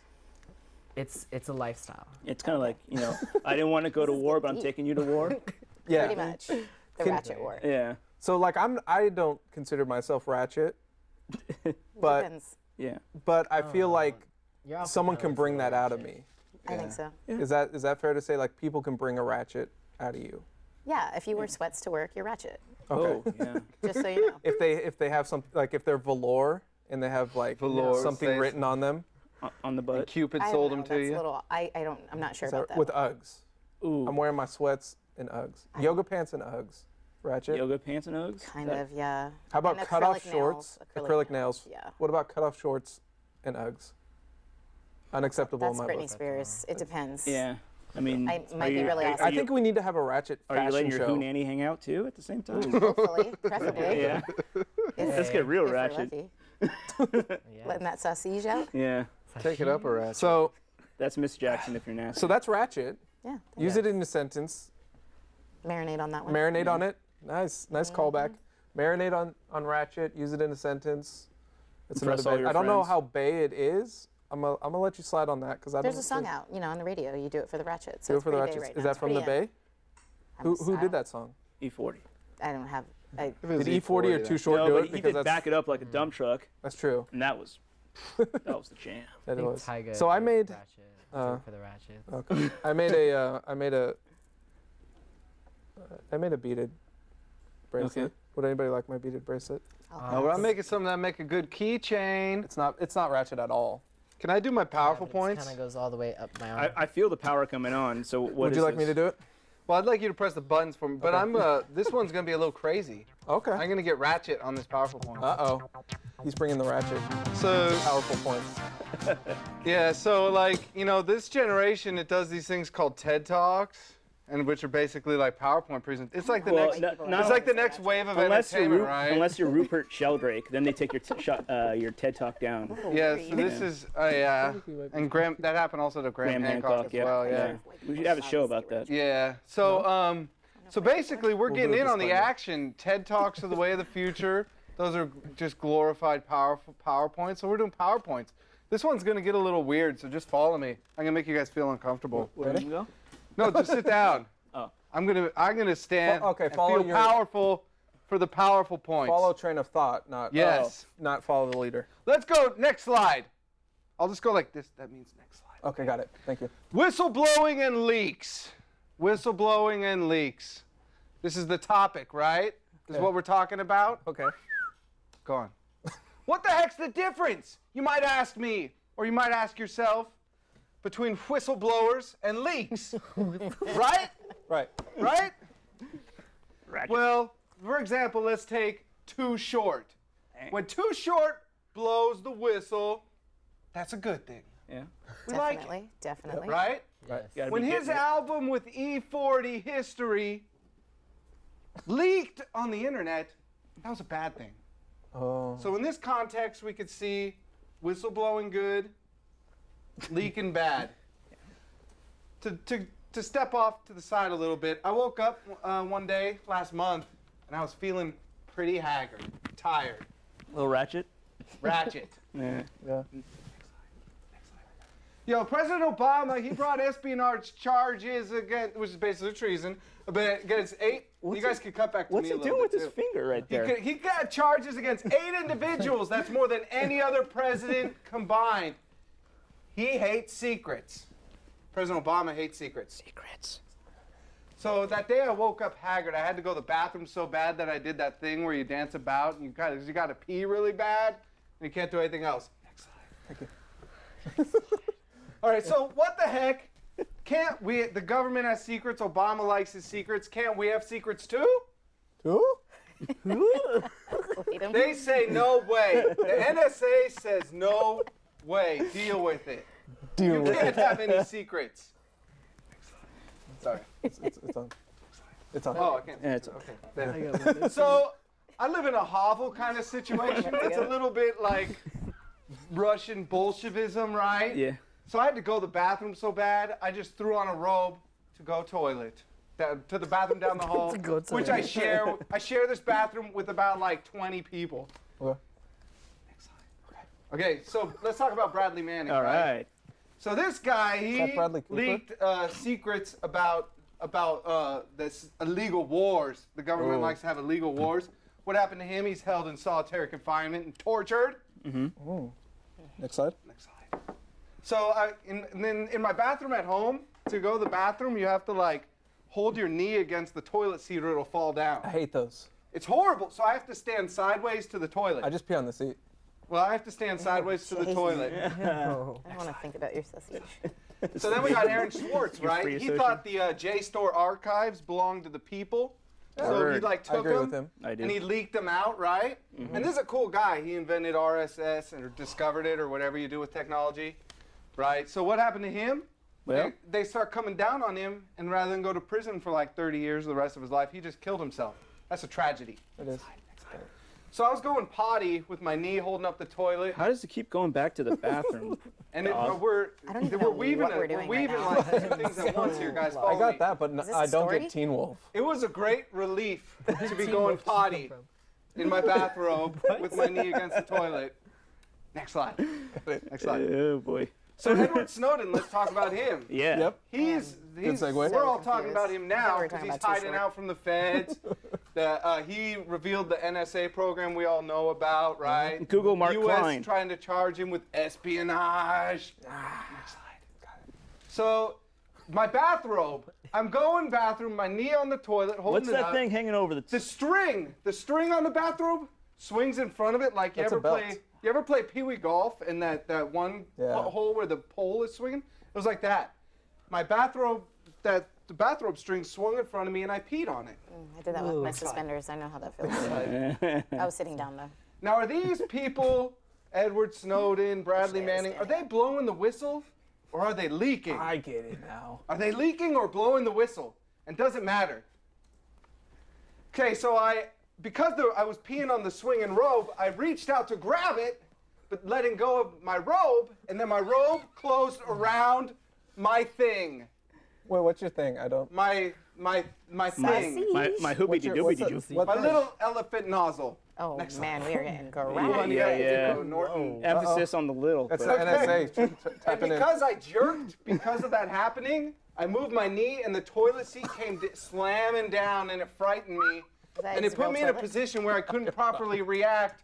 It's a lifestyle. It's kind of like, I didn't want to go to war, but I'm taking you to war. Yeah. Pretty much. The Can- ratchet war. Yeah. So like I don't consider myself ratchet, but Depends. Yeah. but I feel like You're also someone kinda can bring like that out of ratchet. me. I think so. Is that fair to say? Like people can bring a ratchet out of you. Yeah, if you wear sweats to work, you're ratchet. Okay. Oh, yeah. Just so you know. If they have something like if they're velour and they have like Velour something stays- written on them, On the butt. Cupid I don't sold know, them to that's you. a little, I'm not sure is about that- that. with Uggs. Ooh. I'm wearing my sweats and Uggs. Yoga pants and Uggs. Ratchet. Yoga pants and Uggs? Kind of, yeah. How about And cutoff acrylic shorts? nails, Acrylic nails. Yeah. What about cutoff shorts and Uggs? Unacceptable That's in my Britney book. Spears. It depends. Yeah. I mean, I might be really awesome. I think we need to have a ratchet Are you fashion letting your show. hoonanny hang out too at the same time? Hopefully, preferably. Yeah. If, Let's get real if we're ratchet. lucky. Yeah. Letting that sausage out. Yeah. Take it up a ratchet. So That's Miss Jackson if you're nasty. so that's ratchet. Yeah. Use it in a sentence. Marinate on that one. Marinate on it. Nice callback. Marinate on ratchet. Use it in a sentence. It's Impress another all bay. your I don't know friends. how bay it is. I'm gonna let you slide on that because I There's don't. a song out, on the radio. You do it for the ratchet. So Do it it's for the pretty ratchets. Bay right Is now. that It's from the pretty Bay? in. Who did that song? E40. I don't have. If it was Did E40 or Too then. Short No, do but it? he Because did back it up like a dump truck, that's true. and that was the jam. I That think was. Tyga So I did made. ratchet. Do it for the ratchets. Okay. I made a beaded bracelet. Okay. Would anybody like my beaded bracelet? Oh, well, I'm making something that make a good keychain. It's not ratchet at all. Can I do my powerful points? Kind of goes all the way up my arm. I feel the power coming on. So what Would is you like me this? to do it? Well, I'd like you to press the buttons for me, but Okay. this one's gonna be a little crazy. Okay. I'm gonna get ratchet on this powerful point. Uh-oh. He's bringing the ratchet. So Powerful points. yeah, so like this generation, it does these things called TED Talks, and which are basically like PowerPoint presentations. It's like the Well, next. no- It's like the next wave of entertainment, right? Unless you're Rupert Sheldrake, then they take your TED Talk down. Yeah, so this is yeah, and Graham. That happened also to Graham Hancock as yeah. well. Yeah. We should have a show about that. Yeah. So So basically, we're We'll getting do a in on the disclaimer. action. TED Talks are the way of the future. Those are just glorified, powerful PowerPoints. So we're doing PowerPoints. This one's going to get a little weird, so just follow me. I'm going to make you guys feel uncomfortable. Where do you go? No, just sit down. Oh. I'm gonna stand Okay, and follow feel your- powerful for the powerful points. Follow train of thought, not Yes. not follow the leader. Let's go. Next slide. I'll just go like this. That means next slide. Okay, got it. Thank you. Whistleblowing and leaks. Whistleblowing and leaks. This is the topic, right? This is what we're talking about. Okay. Go on. What the heck's the difference? You might ask me, or you might ask yourself, between whistleblowers and leaks. Right? Right. Right? Ratchet. Well, for example, let's take Too Short. When Too Short blows the whistle, that's a good thing. Yeah. We like it, Definitely, definitely. right? Right. Gotta When be his getting it. album with E40 History leaked on the internet, that was a bad thing. Oh. So in this context, we could see whistleblowing good, leaking bad. To step off to the side a little bit, I woke up one day last month, and I was feeling pretty haggard, tired, Little ratchet. ratchet. Yeah. Yeah. Yo, President Obama, he brought espionage charges against, which is basically treason, but against 8. You guys can cut back to What's me a he little doing with bit, his too. finger right He, there? he got charges against 8 individuals. That's more than any other president combined. He hates secrets. President Obama hates secrets. Secrets. So that day I woke up haggard. I had to go to the bathroom so bad that I did that thing where you dance about and you got to pee really bad and you can't do anything else. Next slide. Thank you. All right, so what the heck? Can't we, the government has secrets, Obama likes his secrets, can't we have secrets too? Who? Wait a They say no way. The NSA says no way. Deal with it. Deal You with can't it. have any secrets. Sorry. It's on. It's on. Oh, I can't. Yeah, it's Okay. There. So I live in a hovel kind of situation. It's a little bit like Russian Bolshevism, right? Yeah. So I had to go to the bathroom so bad, I just threw on a robe to go toilet. To the bathroom down the hall, which I share. I share this bathroom with about like 20 people. Okay. Next slide. Okay, so let's talk about Bradley Manning. All right. So this guy, that he Bradley Cooper? leaked secrets about this illegal wars. The government Oh. likes to have illegal wars. What happened to him? He's held in solitary confinement and tortured. Oh. Next slide. Next slide. So in my bathroom at home, to go to the bathroom, you have to like hold your knee against the toilet seat or it'll fall down. I hate those. It's horrible. So I have to stand sideways to the toilet. I just pee on the seat. Well, I have to stand sideways to the Jesus. toilet. I don't want to think about your sausage. So then we got Aaron Swartz, You're right? free He associate. thought the JSTOR archives belonged to the people. So he like I took agree them with him. I do. and he leaked them out, right? And this is a cool guy. He invented RSS or discovered it or whatever you do with technology, right? So what happened to him? Well, They start coming down on him, and rather than go to prison for like 30 years the rest of his life, he just killed himself. That's a tragedy. It is. So I was going potty with my knee holding up the toilet, how does it keep going back to the bathroom? and Dog. we're I don't even we're know weaving what we're doing right now. like two things at once here, guys. I Follow got me. that, but this I a don't story? get Teen Wolf. It was a great relief to be going potty in my bathrobe with my knee against the toilet. Next slide. Next slide. Oh boy. So Edward Snowden, let's talk about him. Yeah. Yep. He's segue. we're all So talking about confused. him I thought now we were because talking he's about Too hiding Short. out from the feds. He revealed the NSA program we all know about, right? Google Mark U.S. Klein. trying to charge him with espionage. Next slide. Got it. So my bathrobe. I'm going bathroom, my knee on the toilet, holding What's it that up. thing hanging over The string on the bathrobe swings in front of it like That's a belt. you ever play Pee Wee golf and that one Yeah. hole where the pole is swinging? It was like that. My bathrobe, the bathrobe string swung in front of me and I peed on it. I did that with my suspenders. I know how that feels. I was sitting down though. Now are these people, Edward Snowden, Bradley Actually, I was Manning, are standing they blowing the whistle or are they leaking? I get it now. Are they leaking or blowing the whistle? And does it matter? Okay, so I was peeing on the swinging robe, I reached out to grab it, but letting go of my robe, and then my robe closed around my thing. Wait, what's your thing? I don't. My my thing. My hoobity doobity doofy. My little elephant nozzle. Oh Next man, we are getting Come on, grabbed. you guys, Yeah. go Norton. Emphasis on the little. That's but- the NSA And tapping in. because I jerked, because of that happening, I moved my knee and the toilet seat came slamming down and it frightened me. And it put me in a position where I couldn't properly react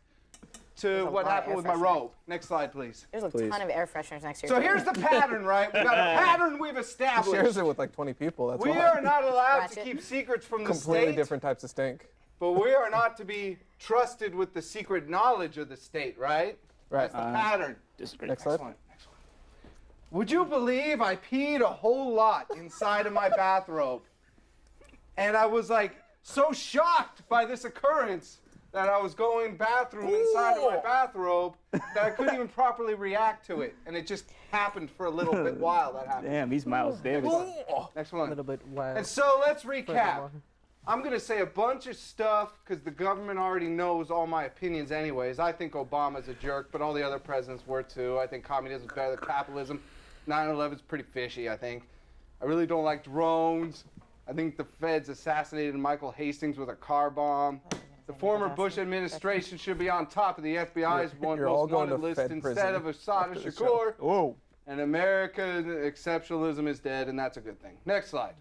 to what happened with my robe. Next slide, please. There's a ton of air fresheners next to you. So here's the pattern, right? We've got a pattern we've He shares established. it with like 20 people. That's We why. are not allowed to Ratchet. keep secrets from the Completely state, different types of stink. but we are not to be trusted with the secret knowledge of the state, right? Right. That's the pattern. Disagree. Next slide. Next one. Would you believe I peed a whole lot inside of my bathrobe? And I was like so shocked by this occurrence that I was going bathroom inside of my bathrobe that I couldn't even properly react to it. And it just happened for a little bit while that happened. Damn, he's Miles Davis. Next A one. little bit wild. And so let's recap. I'm going to say a bunch of stuff because the government already knows all my opinions anyways. I think Obama's a jerk, but all the other presidents were too. I think communism is better than capitalism. 9/11 is pretty fishy, I think. I really don't like drones. I think the feds assassinated Michael Hastings with a car bomb. The former Bush administration should be on top of the FBI's You're all most going wanted to list Fed instead prison. of Assad After the Shakur. Whoa. And American exceptionalism is dead, and that's a good thing. Next slide.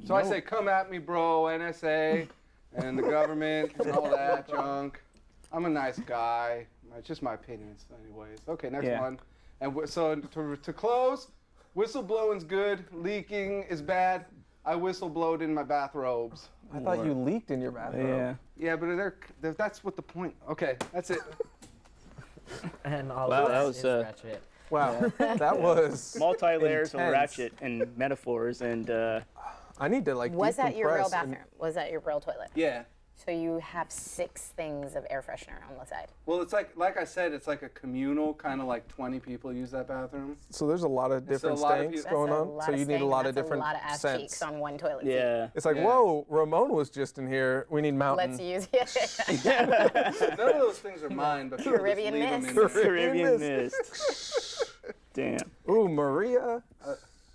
So I say, come at me, bro, NSA, and the government, and all that junk. I'm a nice guy. It's just my opinions, anyways. Okay, next Yeah. one. And so to close, whistleblowing's good, leaking is bad. I whistleblowed in my bathrobes. I thought you leaked in your bathroom. Yeah. Yeah, but that's what the point. Okay, that's it. And all Wow, of that this was, is ratchet. Wow, that was Multi-layers of intense. ratchet and metaphors and I need to like. Was that your real decompress and- bathroom? Was that your real toilet? Yeah. So you have 6 things of air freshener on the side. Well, it's like I said, it's like a communal kind of like 20 people use that bathroom. So there's a lot of different a lot of stinks people- going That's a on. lot So of you need a stink, lot of that's different a lot of ass scents. cheeks on one toilet seat. yeah. It's like, Yeah. whoa, Ramon was just in here. We need mountain. Let's use it. None of those things are mine, but people just Caribbean leave them mist. in there. Caribbean Mist. mist. Damn. Ooh, Maria.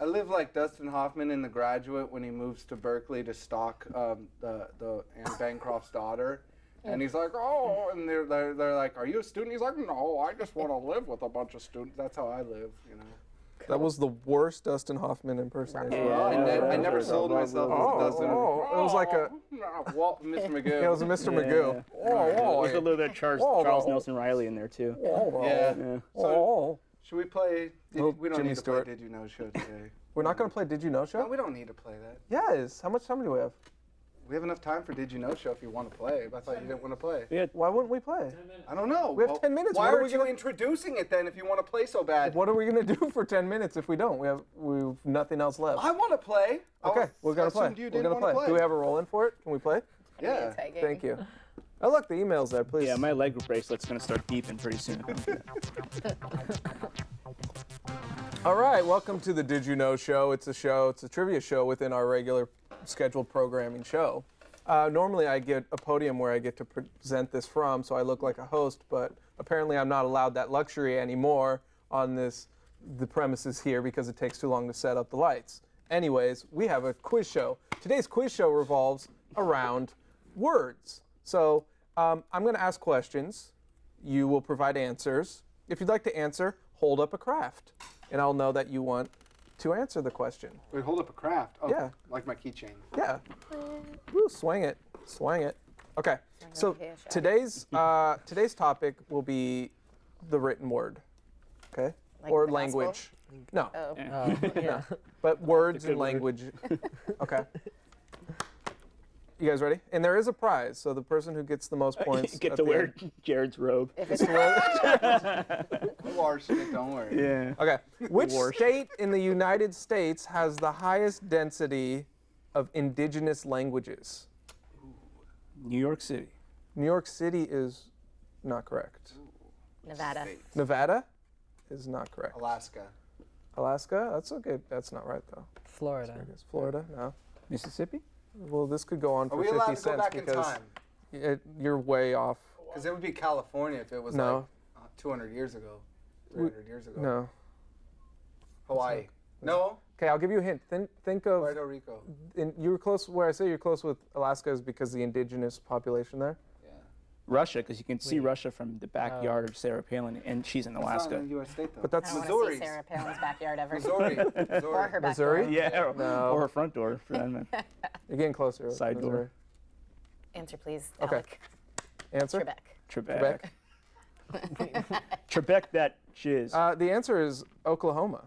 I live like Dustin Hoffman in The Graduate when he moves to Berkeley to stalk the Anne Bancroft's daughter. And he's like, oh, and they're like, are you a student? He's like, no, I just want to live with a bunch of students. That's how I live, you know. That was the worst Dustin Hoffman impersonation. Yeah. I never sold myself as Dustin. It was like a. Walt, Mr. McGill. Yeah, it was a Mr. Magoo. There's a little bit of Charles Nelson Riley in there too. Yeah. Yeah. So, should we play? Little We don't Jimmy need to Stewart. play Did You Know Show today. We're not going to play Did You Know No, Show? we don't need to play that. Yes. How much time do we have? We have enough time for Did You Know Show if you want to play. But I thought you didn't want to play. Yeah. Why wouldn't we play? I don't know. We have 10 minutes. Why What are aren't we you gonna- introducing it then if you want to play so bad? What are we going to do for 10 minutes if we don't? We've nothing else left. I want to play. Okay, we're going to play. assumed you We're didn't going to wanna play. Do we have a roll in for it? Can we play? Yeah. Thank you. Oh, look, the email's there, please. Yeah, my leg bracelet's gonna start beeping pretty soon. All right, welcome to the Did You Know Show. It's a trivia show within our regular scheduled programming show. Normally I get a podium where I get to present this from, so I look like a host, but apparently I'm not allowed that luxury anymore on the premises here because it takes too long to set up the lights. Anyways, we have a quiz show. Today's quiz show revolves around words. So I'm going to ask questions. You will provide answers. If you'd like to answer, hold up a craft, and I'll know that you want to answer the question. Wait, hold up a craft. Oh, Yeah. like my keychain. Yeah. Woo, swing it. Swing it. Okay. So Okay, shall today's topic will be the written word. Okay? Like Or the language. No. Oh. No. But words and good word. language. Okay. You guys ready? And there is a prize, so the person who gets the most points Get at to the wear end- Jared's robe. If it's I'm washing it, don't worry. Yeah. Okay. Which Warshed. state in the United States has the highest density of indigenous languages? New York City. New York City is not correct. Nevada. State. Nevada is not correct. Alaska. Alaska? That's okay. That's not right though. Florida. I guess Florida? No. Mississippi? Well, this could go on Are for we 50 allowed to cents go back in because time? you're way off. Because it would be California if it was No. like 200 years ago, 300 years ago. No. Hawaii. No? Okay, I'll give you a hint. Think of. Puerto Rico. You were close. Where I say you're close with Alaska is because the indigenous population there. Russia, because you can see Russia from the backyard of Sarah Palin, and she's in Alaska. That's not a U.S. state, though. But that's I don't Missouri. want to see Sarah Palin's backyard ever. Missouri. Or her back Missouri? door. Yeah, No. or her front door. For that matter. You're getting closer. Side door. Missouri. Answer, please. Okay. Alec. Answer. Trebek. Trebek. Trebek that shiz. The answer is Oklahoma.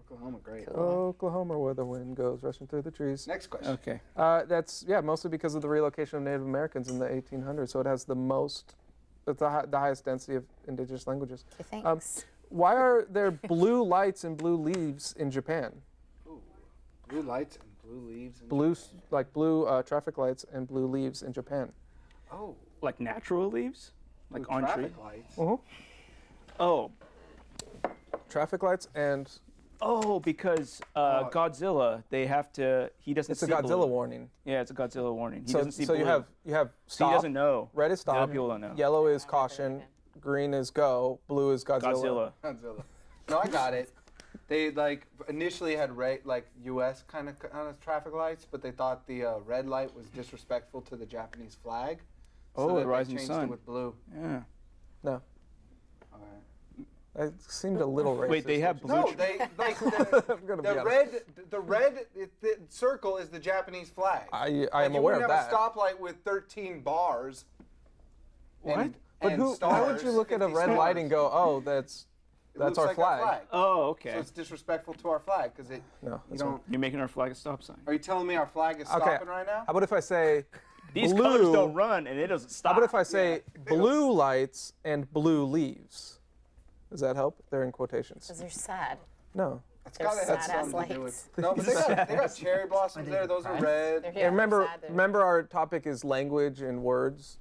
Oklahoma, great. Oklahoma, where the wind goes rushing through the trees. Next question. Okay. That's mostly because of the relocation of Native Americans in the 1800s. So it has the most, it's the highest density of indigenous languages. Thanks. Why are there blue lights and blue leaves in Japan? Ooh, blue lights and blue leaves. And Blue traffic lights and blue leaves in Japan. Oh, Like natural leaves? Like blue on tree? traffic lights. Oh. Traffic lights and Oh, because Godzilla, they have to. He doesn't. it's a see blue. Godzilla warning. Yeah, it's a Godzilla warning. He So doesn't see you blue. have So stop. he doesn't know. Red is The other stop. people don't know. Yellow is caution. Green is go. Blue is Godzilla. Godzilla. No, I got it. They initially had U.S. kind of traffic lights, but they thought the red light was disrespectful to the Japanese flag. Oh, so the that rising they changed sun. it with blue. Yeah. No, All right. it seemed a little racist. Wait, they have blue. No, they like I'm gonna be the honest. red the circle is the Japanese flag. I Like, am you aware wouldn't of have that. a stoplight with 13 bars. What? But and why would stars, you look at a 50 red light and stars? go, oh, that's It looks our like flag? Oh, okay. So it's disrespectful to our flag because it. No, You that's don't. You're making our flag a stop sign. Are you telling me our flag is Okay. stopping right now? How about if I say These blue? colors don't run, and it doesn't stop. How about if I say blue lights and blue leaves? Does that help? They're in quotations. Because they're sad. No. It's They're gotta have sad-ass something to do lights. with. No, but they got cherry blossoms there. Those are red. They're, And remember, sad, they're- remember our topic is language and words.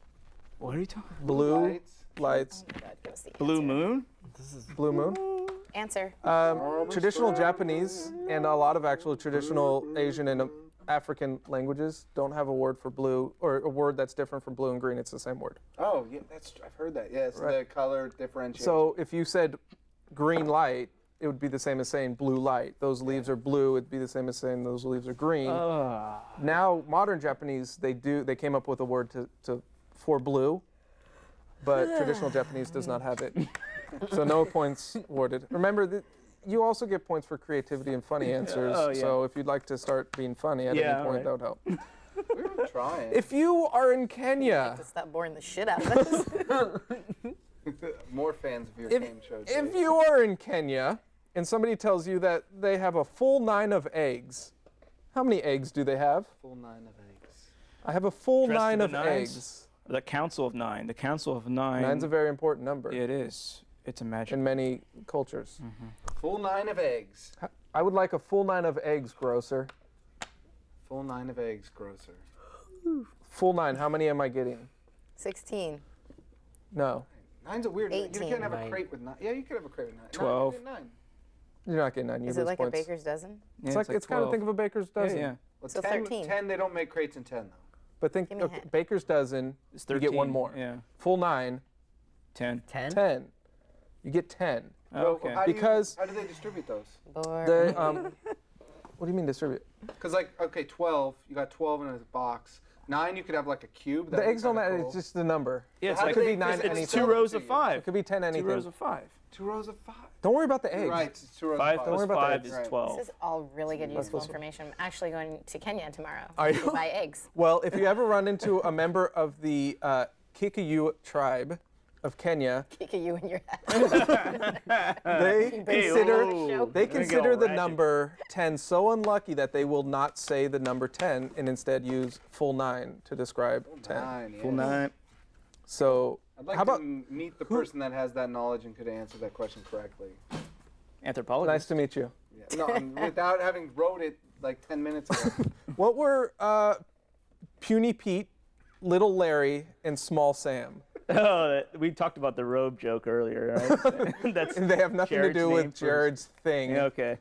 What are you talking? Blue lights. lights, Oh my God, give us the Blue answer. moon? blue moon. Answer. Traditional Japanese and a lot of actual traditional Asian and African languages don't have a word for blue or a word that's different from blue and green. It's the same word. Oh, yeah, I've heard that. Yeah, it's Right. the color differentiation. So if you said green light, it would be the same as saying blue light. Those leaves are blue. It'd be the same as saying those leaves are green. Now modern Japanese, they came up with a word for blue, but traditional Japanese does not have it. So no points awarded. Remember that you also get points for creativity and funny answers. Oh, yeah. So if you'd like to start being funny at Yeah, any point, alright. that would help. we're trying. If you are in Kenya, To stop boring the shit out of us. More fans of your game show. if Dave. you are in Kenya and somebody tells you that they have a full 9 of eggs, how many eggs do they have? Full 9 of eggs. I have a full Dressed 9 in the of nines? eggs. The Council of Nine. The Council of Nine. 9's a very important number It is. It's a magic. in many cultures. Full 9 of eggs. I would like a full 9 of eggs, grocer. Full 9 of eggs, grocer. Full 9, how many am I getting? 16. No, 9's a weird. You 18. can't have a 9. crate with 9. Yeah, you could have a crate with 9. 12. 9. you're not getting 9. You Is lose it like points. a baker's dozen? Yeah, It's like it's kind of 12. think of a baker's Yeah, dozen. yeah. Well, So 10, 13. 10, they don't make crates in 10 though. But think Give me a okay, hint. baker's dozen. It's You 13. get one more. Yeah. Full 9, 10. 10? 10. You get 10. Oh, Well, okay. Because- how do they distribute those? Bored. What do you mean distribute? Because okay, 12. You got 12 in a box. 9, you could have like a cube. The eggs don't matter. It's just the number. Yeah, it's How like do could they be 9 physically anything. it's sell 2 it rows to of you? 5. It could be 10 2 anything. rows of 5. 2 rows of 5. Don't worry about the eggs. Right, it's 2 rows 5 of 5. plus worry about the 5 eggs. is Right. 12. This is all really good, useful listen. information. I'm actually going to Kenya tomorrow Are to you? buy eggs. Well, if you ever run into a member of the Kikuyu tribe of Kenya, Kicking you in your head. they consider oh. they There we consider go, the ratchet. number 10 so unlucky that they will not say the number 10 and instead use full 9 to describe 10. 9, Full yes. 9. So I'd like how about to meet the person that has that knowledge and could answer that question correctly. Anthropologist. nice to meet you. Yeah. No, without having wrote it like 10 minutes ago. What were Puny Pete, Little Larry, and Small Sam? Oh, we talked about the robe joke earlier, right? That's And they have nothing Jared's to do name with for- Jared's thing. Yeah, okay.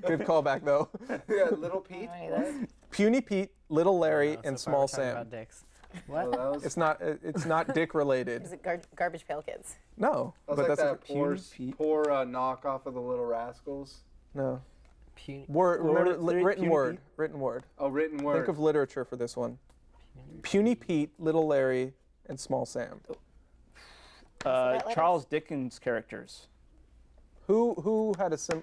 Good callback though. Yeah, Little Pete. How many of those? Puny Pete, Little Larry, Oh, and so far we're Small talking Sam. about dicks. Well, What? that was, It's not dick related. Is it garbage pail kids? No, that was but like that's that poor Pete. knockoff of the Little Rascals. no. Remember, written Puny word. Pete? Written word. Oh, written word. Think of literature for this one. Puny Pete, Little Larry, and Small Sam. Charles Dickens characters. Who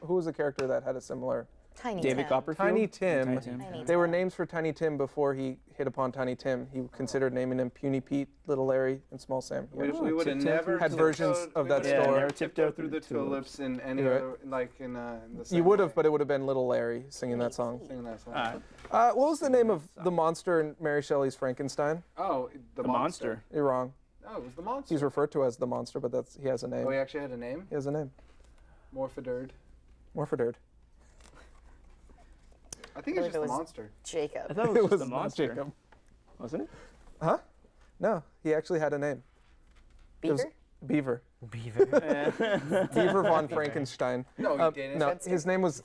was a character that had a similar? Tiny David Tim. Copperfield. Tiny Tim. Tiny They were Tim. names for Tiny Tim before he hit upon Tiny Tim. He considered naming him Puny Pete, Little Larry, and Small Sam. He We would have never had versions of that Yeah, store. never tiptoed through the tulips in any You're other, like in the same You would way. have, but it would have been Little Larry singing that song. Singing that song. What was the name of the monster in Mary Shelley's Frankenstein? Oh, the monster. You're wrong. Oh, it was the monster. He's referred to as the monster, but he has a name. Oh, he actually had a name? He has a name. Morphidurd. Morphidurd. I think I it's believe just it the was monster. I Jacob. thought it was just the not monster, Jacob. wasn't it? Huh? No, he actually had a name. It was Beaver? Beaver. Beaver. Beaver von Frankenstein. No, he didn't. No, his name was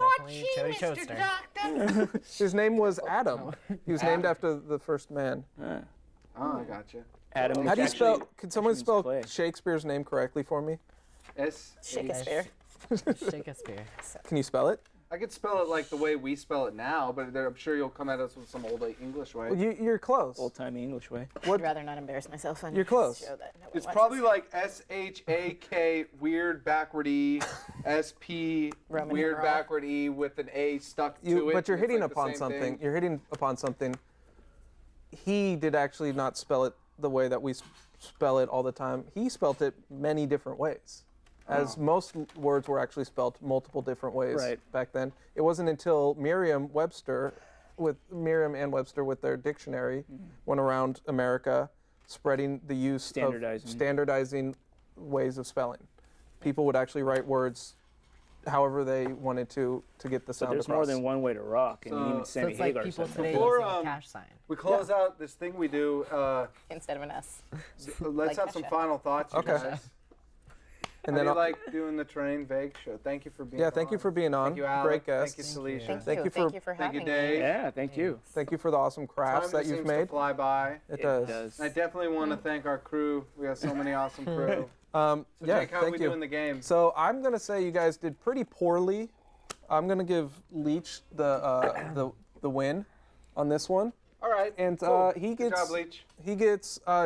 Chili Toaster. his name was Adam. He was named after the first man. Oh, I gotcha. Adam. How do you actually- spell? Could someone means spell clay. Shakespeare's name correctly for me? Shakespeare. Shakespeare. Can you spell it? I could spell it like the way we spell it now, but I'm sure you'll come at us with some old English way. Well, you're close. Old-timey English way. I'd rather not embarrass myself on You're close. Show that no one It's watches. probably like SHAK weird backward E, SP Roman weird numeral. backward E with an A stuck to it. But you're It's hitting like the upon same something. thing. You're hitting upon something. He did actually not spell it the way that we spell it all the time. He spelt it many different ways, as most words were actually spelled multiple different ways back then. It wasn't until Merriam-Webster with their dictionary went around America, spreading the use of standardizing ways of spelling. People would actually write words however they wanted to get the sound There's across. more than one way to rock, and even So Sammy it's like Hagar people said today that. Before, using a cash sign. We close out this thing we do. Instead of an S. Let's Like have some Kesha. final thoughts, you Okay. guys. And How then do you I'll- like doing the Train Vague show? Thank you for being Yeah, on. thank you for being on. Thank you, Alec. Great guest. Thank you, Telisha. Thank you for- Thank you for Thank you, having Dave. me. Yeah, thank you. Thank you for the awesome crafts Time that you've seems made. to fly by. It does. I definitely want to thank our crew. We have so many awesome crew. Yeah, Jake, how are thank we you. doing the game? So I'm gonna say you guys did pretty poorly. I'm gonna give Leach the win on this one, All right. and cool. he Good gets job, Leach.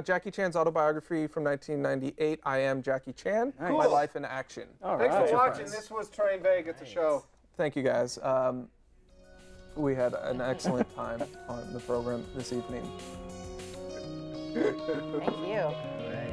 Jackie Chan's autobiography from 1998. I Am Jackie Chan. Nice. My Cool. Life in Action. All Thanks right. for watching. This was Train Vague. It's a show. Thank you guys. We had an excellent time on the program this evening. Thank you. Right.